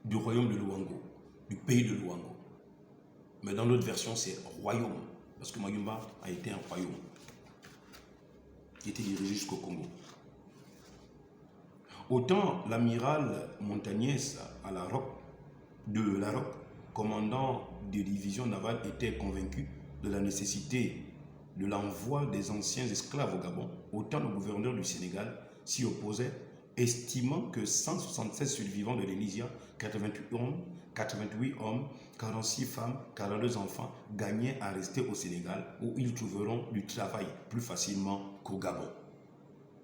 du royaume de Luango, du pays de Luango. Mais dans l'autre version, c'est royaume, parce que Mayumba a été un royaume qui était dirigé jusqu'au Congo. Autant l'amiral Montagnès à la Roque, commandant de division navale, était convaincu de la nécessité de l'envoi des anciens esclaves au Gabon, autant le gouverneur du Sénégal s'y opposait, estimant que 176 survivants de l'Elysia, 88 hommes, 46 femmes, 42 enfants, gagnaient à rester au Sénégal où ils trouveront du travail plus facilement qu'au Gabon.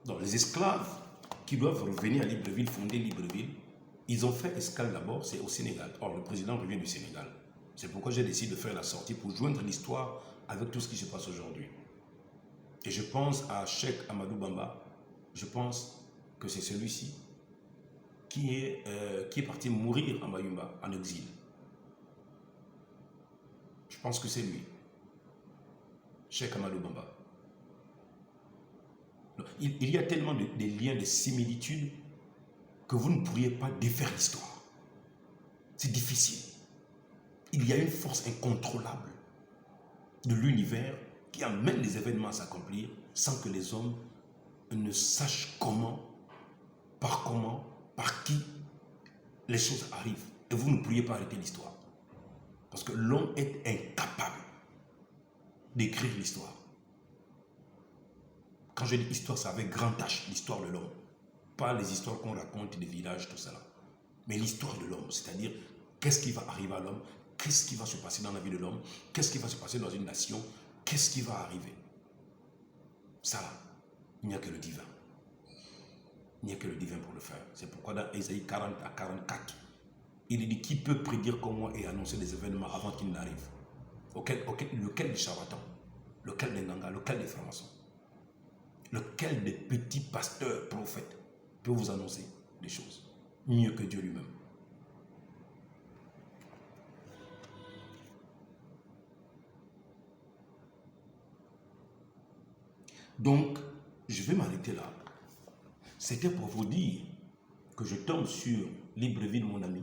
Donc les esclaves qui doivent revenir à Libreville, fonder Libreville, ils ont fait escale d'abord, c'est au Sénégal. Or, le président revient du Sénégal. C'est pourquoi j'ai décidé de faire la sortie pour joindre l'histoire avec tout ce qui se passe aujourd'hui. Et je pense à Cheikh Amadou Bamba, je pense que c'est celui-ci qui est parti mourir en Mayumba, en exil. Je pense que c'est lui, Cheikh Amadou Bamba. Il y a tellement de liens, de similitudes que vous ne pourriez pas défaire l'histoire. C'est difficile. Il y a une force incontrôlable de l'univers qui amène les événements à s'accomplir sans que les hommes ne sachent comment, par qui les choses arrivent. Et vous ne pourriez pas arrêter l'histoire. Parce que l'homme est incapable d'écrire l'histoire. Quand je dis histoire, c'est avec grand H, l'histoire de l'homme. Pas les histoires qu'on raconte des villages, tout ça là. Mais l'histoire de l'homme, c'est-à-dire qu'est-ce qui va arriver à l'homme, qu'est-ce qui va se passer dans la vie de l'homme, qu'est-ce qui va se passer dans une nation, qu'est-ce qui va arriver. Ça là, il n'y a que le divin. Il n'y a que le divin pour le faire. C'est pourquoi dans Ésaïe 40 à 44, il dit qui peut prédire comme moi et annoncer des événements avant qu'ils n'arrivent. Lequel des charlatans, lequel des nangas, lequel des francs-maçons, lequel des petits pasteurs prophètes peut vous annoncer des choses mieux que Dieu lui-même. Donc, je vais m'arrêter là. C'était pour vous dire que je tombe sur Libreville, mon ami.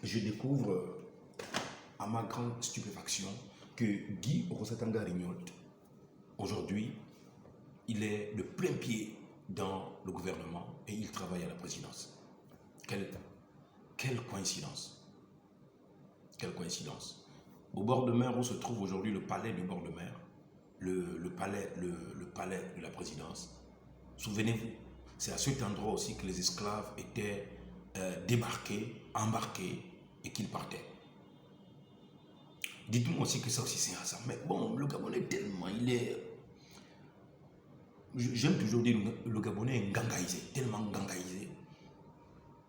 Je découvre, à ma grande stupéfaction, que Guy Rosatanga Rignolt, aujourd'hui, il est de plein pied dans le gouvernement et il travaille à la présidence. Quelle coïncidence. Quelle coïncidence. Au bord de mer où se trouve aujourd'hui le palais du bord de mer, le palais de la présidence, souvenez-vous, c'est à cet endroit aussi que les esclaves étaient débarqués, embarqués et qu'ils partaient. Dites-moi aussi que ça aussi c'est un hasard. Mais bon, le Gabonais tellement, il est... J'aime toujours dire le Gabonais est gangaïsé, tellement gangaïsé,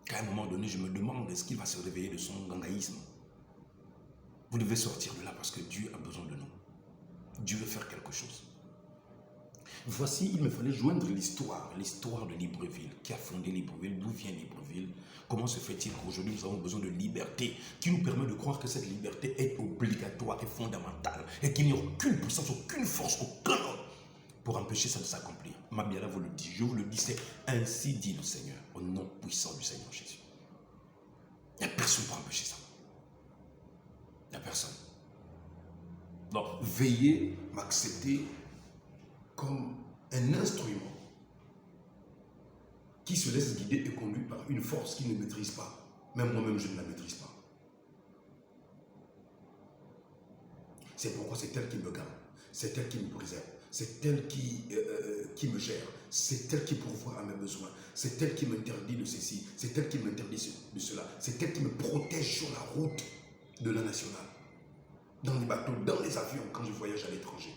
qu'à un moment donné, je me demande est-ce qu'il va se réveiller de son gangaïsme. Vous devez sortir de là parce que Dieu a besoin de nous. Dieu veut faire quelque chose. Voici, il me fallait joindre l'histoire de Libreville. Qui a fondé Libreville? D'où vient Libreville? Comment se fait-il qu'aujourd'hui nous avons besoin de liberté qui nous permet de croire que cette liberté est obligatoire et fondamentale et qu'il n'y a aucune puissance, aucune force, aucun homme pour empêcher ça de s'accomplir. Mabiala vous le dit, je vous le dis, c'est ainsi dit le Seigneur, au nom puissant du Seigneur Jésus. Il n'y a personne pour empêcher ça. Il n'y a personne. Donc, veillez m'accepter comme un instrument qui se laisse guider et conduire par une force qu'il ne maîtrise pas. Même moi-même, je ne la maîtrise pas. C'est pourquoi c'est elle qui me garde, c'est elle qui me préserve, c'est elle qui me gère, c'est elle qui pourvoit à mes besoins, c'est elle qui m'interdit de ceci, c'est elle qui m'interdit de cela, c'est elle qui me protège sur la route de la nationale, dans les bateaux, dans les avions, quand je voyage à l'étranger.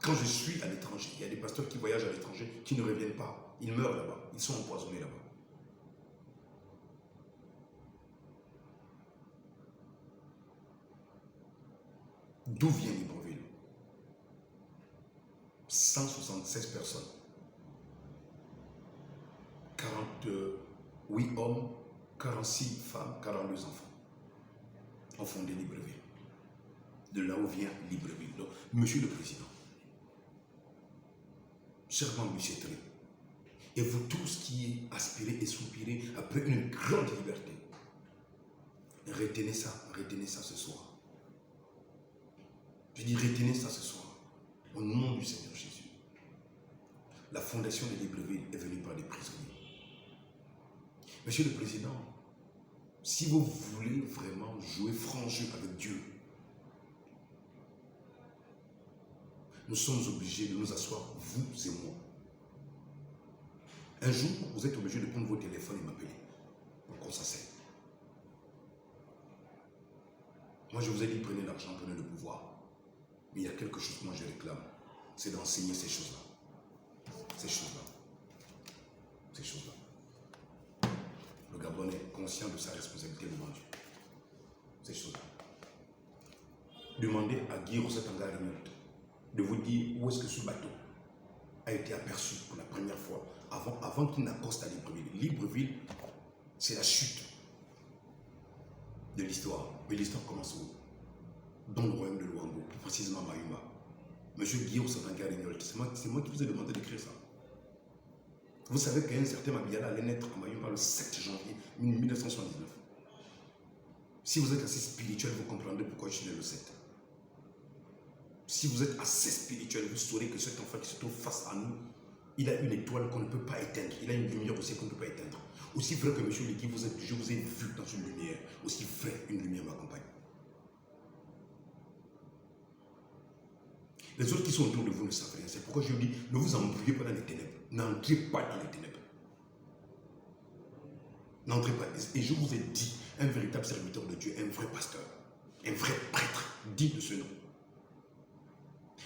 Quand je suis à l'étranger, il y a des pasteurs qui voyagent à l'étranger, qui ne reviennent pas. Ils meurent là-bas, ils sont empoisonnés là-bas. D'où vient Libreville? 176 personnes. 48 hommes, 46 femmes, 42 enfants ont fondé Libreville. De là où vient Libreville. Donc, Monsieur le Président, serment bucéterie. Et vous tous qui aspirez et soupirez après une grande liberté, retenez ça ce soir. Je dis retenez ça ce soir. Au nom du Seigneur Jésus. La fondation de Libreville est venue par des prisonniers. Monsieur le Président, si vous voulez vraiment jouer franc jeu avec Dieu, nous sommes obligés de nous asseoir, vous et moi. Un jour, vous êtes obligés de prendre vos téléphones et m'appeler pour qu'on s'asseye. Moi, je vous ai dit, prenez l'argent, prenez le pouvoir. Mais il y a quelque chose que moi je réclame, c'est d'enseigner ces choses-là. Ces choses-là. Ces choses-là. Le Gabonais est conscient de sa responsabilité devant Dieu. Ces choses-là. Demandez à Guy Rosatanga de vous dire où est-ce que ce bateau a été aperçu pour la première fois avant qu'il n'accoste à Libreville. Libreville, c'est la chute de l'histoire. Mais l'histoire commence où? Dans le royaume de Luango, plus précisément Mayumba. Monsieur Guillaume Satanga-Rignolt, c'est moi qui vous ai demandé d'écrire ça. Vous savez qu'un certain Mabiyala allait naître à Mayumba le 7 janvier 1979. Si vous êtes assez spirituel, vous comprendrez pourquoi je suis né le 7. Si vous êtes assez spirituel, vous saurez que cet enfant qui se trouve face à nous, il a une étoile qu'on ne peut pas éteindre. Il a une lumière aussi qu'on ne peut pas éteindre. Aussi vrai que monsieur Liki, je vous ai vu dans une lumière, aussi vrai une lumière m'accompagne. Les autres qui sont autour de vous ne savent rien. C'est pourquoi je dis, ne vous embrouillez pas dans les ténèbres. N'entrez pas dans les ténèbres. N'entrez pas. Et je vous ai dit, un véritable serviteur de Dieu, un vrai pasteur, un vrai prêtre, digne de ce nom.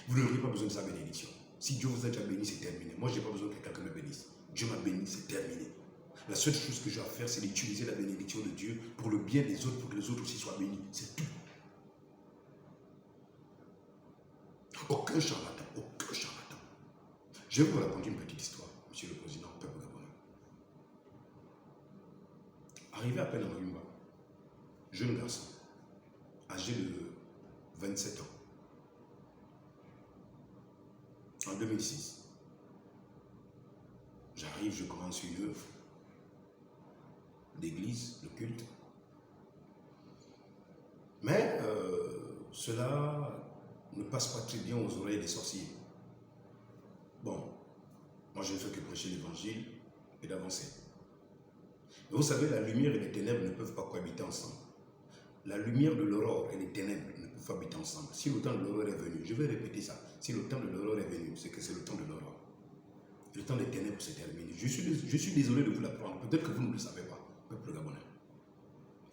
Vous n'aurez pas besoin de sa bénédiction. Si Dieu vous a déjà béni, c'est terminé. Moi, je n'ai pas besoin que quelqu'un me bénisse. Dieu m'a béni, c'est terminé. La seule chose que j'ai à faire, c'est d'utiliser la bénédiction de Dieu pour le bien des autres, pour que les autres aussi soient bénis. C'est tout. Aucun charlatan, aucun charlatan. Je vais vous raconter une petite histoire, monsieur le président, peuple gabonais. Arrivé à peine à Mayumba, jeune garçon, âgé de 27 ans, en 2006, j'arrive, je commence une œuvre d'église, de culte. Mais cela ne passe pas très bien aux oreilles des sorciers. Bon, moi je ne fais que prêcher l'évangile et d'avancer. Mais vous savez, la lumière et les ténèbres ne peuvent pas cohabiter ensemble. La lumière de l'aurore et les ténèbres ne peuvent pas habiter ensemble. Si le temps de l'aurore est venu, je vais répéter ça, si le temps de l'aurore est venu, c'est que c'est le temps de l'aurore. Le temps des ténèbres s'est terminé. Je suis désolé de vous l'apprendre. Peut-être que vous ne le savez pas, peuple gabonais.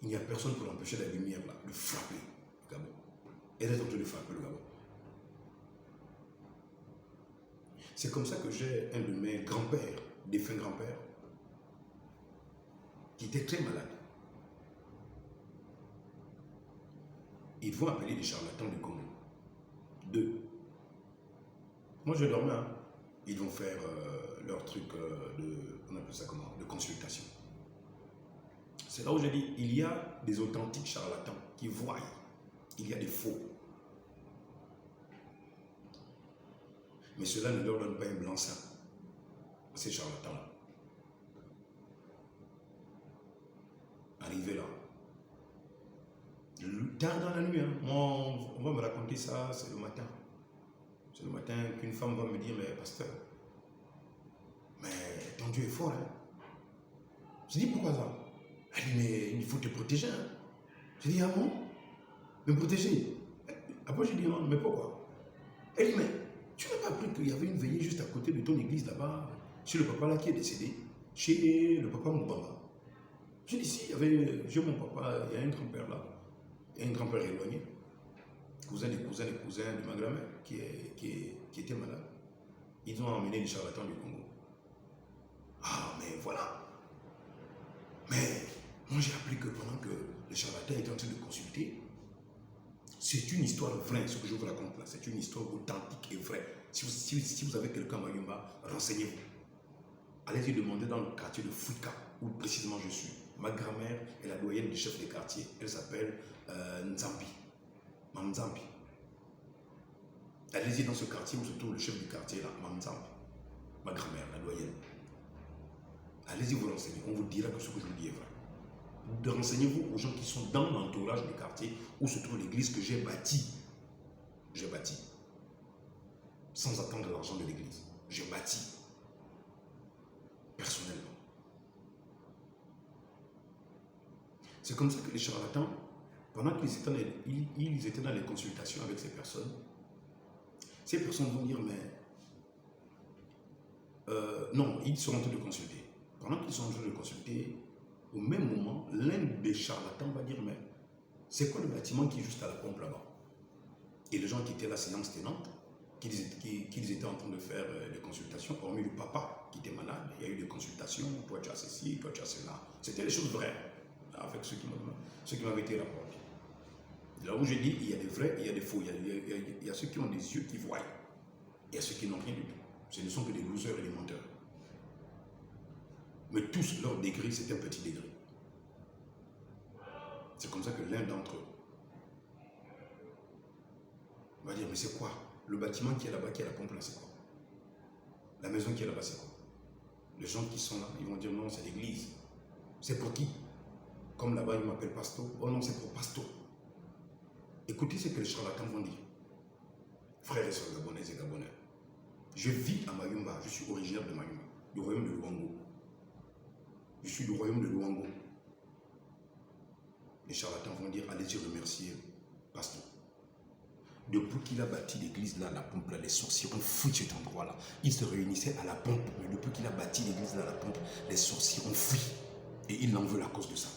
Il n'y a personne pour empêcher la lumière là, de frapper le Gabon. Elle est en train de frapper le Gabon. C'est comme ça que j'ai un de mes grands-pères, défunts grands-pères, qui était très malade. Ils vont appeler des charlatans du Congo. 2. Moi je dormais, hein. Ils vont faire leur truc on appelle ça comment? De consultation. C'est là où j'ai dit, il y a des authentiques charlatans qui voient. Il y a des faux. Mais cela ne leur donne pas un blanc-seing à ces charlatans-là. Arrivé là, tard dans la nuit, hein, on va me raconter ça, c'est le matin. C'est le matin qu'une femme va me dire, mais pasteur, mais ton Dieu est fort, hein. Je dis, pourquoi ça? Elle dit, mais il faut te protéger, hein. Je dis, ah bon? Me protéger? Après, je dis, non, mais pourquoi? Elle dit, mais tu n'as pas appris qu'il y avait une veillée juste à côté de ton église là-bas, chez le papa là qui est décédé, chez le papa Moubamba? Je dis, si, j'ai mon papa, il y a un grand-père là, il y a un grand-père éloigné, cousin des cousins de ma grand-mère qui était malade. Ils ont emmené les charlatans du Congo. Ah, mais voilà. Mais moi j'ai appris que pendant que le charlatan était en train de consulter, c'est une histoire vraie, ce que je vous raconte là, c'est une histoire authentique et vraie. Si vous avez quelqu'un à Mayumba, renseignez-vous. Allez-y demander dans le quartier de Fouika, où précisément je suis. Ma grand-mère est la doyenne du chef des quartiers. Elle s'appelle Nzambi. Allez-y dans ce quartier où se trouve le chef du quartier, là, Nzambi. ma grand-mère, la doyenne. Allez-y vous renseigner, on vous dira que ce que je vous dis est vrai. Renseignez-vous aux gens qui sont dans l'entourage du quartier où se trouve l'église que j'ai bâtie. J'ai bâti. Sans attendre l'argent de l'église. J'ai bâti. Personnellement. C'est comme ça que les charlatans, pendant qu'ils étaient dans les consultations avec ces personnes vont dire, mais non, ils sont en train de consulter. Pendant qu'ils sont en train de consulter, au même moment, l'un des charlatans va dire, mais c'est quoi le bâtiment qui est juste à la pompe là-bas? Et les gens qui étaient là, séance tenante, qu'ils étaient en train de faire des consultations, hormis le papa qui était malade, il y a eu des consultations, toi tu as ceci, toi tu as cela. C'était des choses vraies, avec ceux qui m'avaient été rapportés. Là où j'ai dit, il y a des vrais, il y a des faux, il y a ceux qui ont des yeux qui voient, il y a ceux qui n'ont rien du tout. Ce ne sont que des losers et des menteurs. Mais tous, leur degré, c'est un petit degré. C'est comme ça que l'un d'entre eux va dire, mais c'est quoi? Le bâtiment qui est là-bas, qui est à la pompe là, c'est quoi? La maison qui est là-bas, c'est quoi? Les gens qui sont là, ils vont dire, non, c'est l'église. C'est pour qui? Comme là-bas, ils m'appellent Pasto. Oh non, c'est pour Pasto. Écoutez ce que les charlatans vont dire. Frères et sœurs gabonaises et gabonais, je vis à Mayumba, je suis originaire de Mayumba, du royaume de Luango. Je suis du royaume de Luango. Les charlatans vont dire, allez-y remercier Pasto. Depuis qu'il a bâti l'église là, la pompe là, les sorciers ont fui cet endroit là. Ils se réunissaient à la pompe, mais depuis qu'il a bâti l'église là, la pompe, les sorciers ont fui. Et il en veut à cause de ça.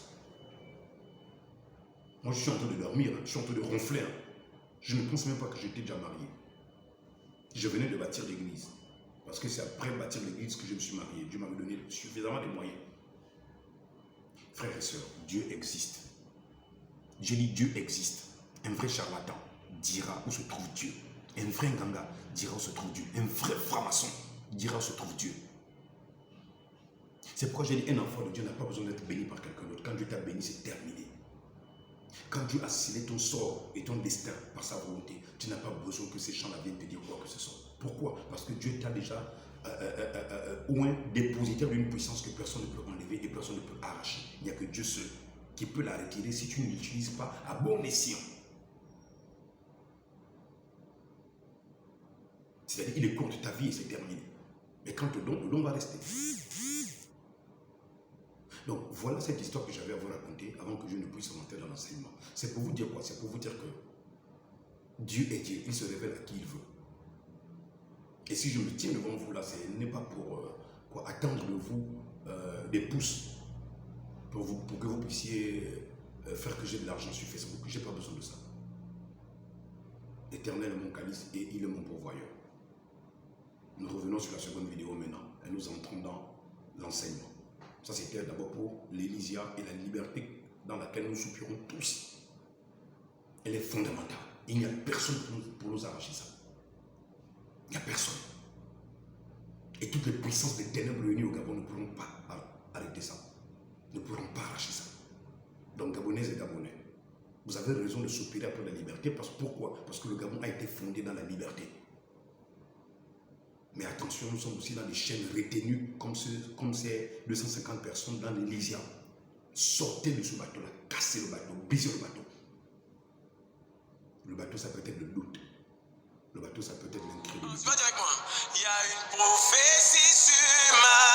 Moi je suis en train de dormir, je suis en train de ronfler. Je ne pense même pas que j'étais déjà marié. Je venais de bâtir l'église. Parce que c'est après bâtir l'église que je me suis marié. Dieu m'avait donné suffisamment de moyens. Frères et sœurs, Dieu existe. Je dis Dieu existe. Un vrai charlatan dira où se trouve Dieu. Un vrai nganga dira où se trouve Dieu. Un vrai franc-maçon dira où se trouve Dieu. C'est pourquoi j'ai dit un enfant de Dieu n'a pas besoin d'être béni par quelqu'un d'autre. Quand Dieu t'a béni, c'est terminé. Quand Dieu a scellé ton sort et ton destin par sa volonté, tu n'as pas besoin que ces gens-là viennent te dire quoi que ce soit. Pourquoi? Parce que Dieu t'a déjà dépositaire d'une puissance que personne ne peut enlever et personne ne peut arracher. Il n'y a que Dieu seul qui peut la retirer si tu ne l'utilises pas à bon escient. C'est-à-dire qu'il est court de ta vie et c'est terminé. Mais quand le don va rester. Donc voilà cette histoire que j'avais à vous raconter avant que je ne puisse rentrer dans l'enseignement. C'est pour vous dire quoi? C'est pour vous dire que Dieu est Dieu, il se révèle à qui il veut. Et si je me tiens devant vous là, ce n'est pas pour attendre de vous des pouces pour que vous puissiez faire que j'ai de l'argent suffisant. Je n'ai pas besoin de ça. L'Éternel est mon calice et il est mon pourvoyeur. Nous revenons sur la seconde vidéo maintenant et nous entrons dans l'enseignement. Ça c'était d'abord pour l'Elysia et la liberté dans laquelle nous soupirons tous. Elle est fondamentale. Il n'y a personne pour nous arracher ça. Il n'y a personne. Et toutes les puissances des ténèbres réunies au Gabon ne pourront pas arrêter ça. Ne pourront pas arracher ça. Donc Gabonaises et Gabonais, vous avez raison de soupirer après la liberté. Pourquoi? Parce que le Gabon a été fondé dans la liberté. Mais attention, nous sommes aussi dans des chaînes retenues comme ces 250 personnes dans l'Elysia. Sortez de ce bateau-là, cassez le bateau, brisez le bateau. Le bateau, ça peut être le doute. Le bateau, ça peut être l'incrédulité. Il y a une prophétie sur ma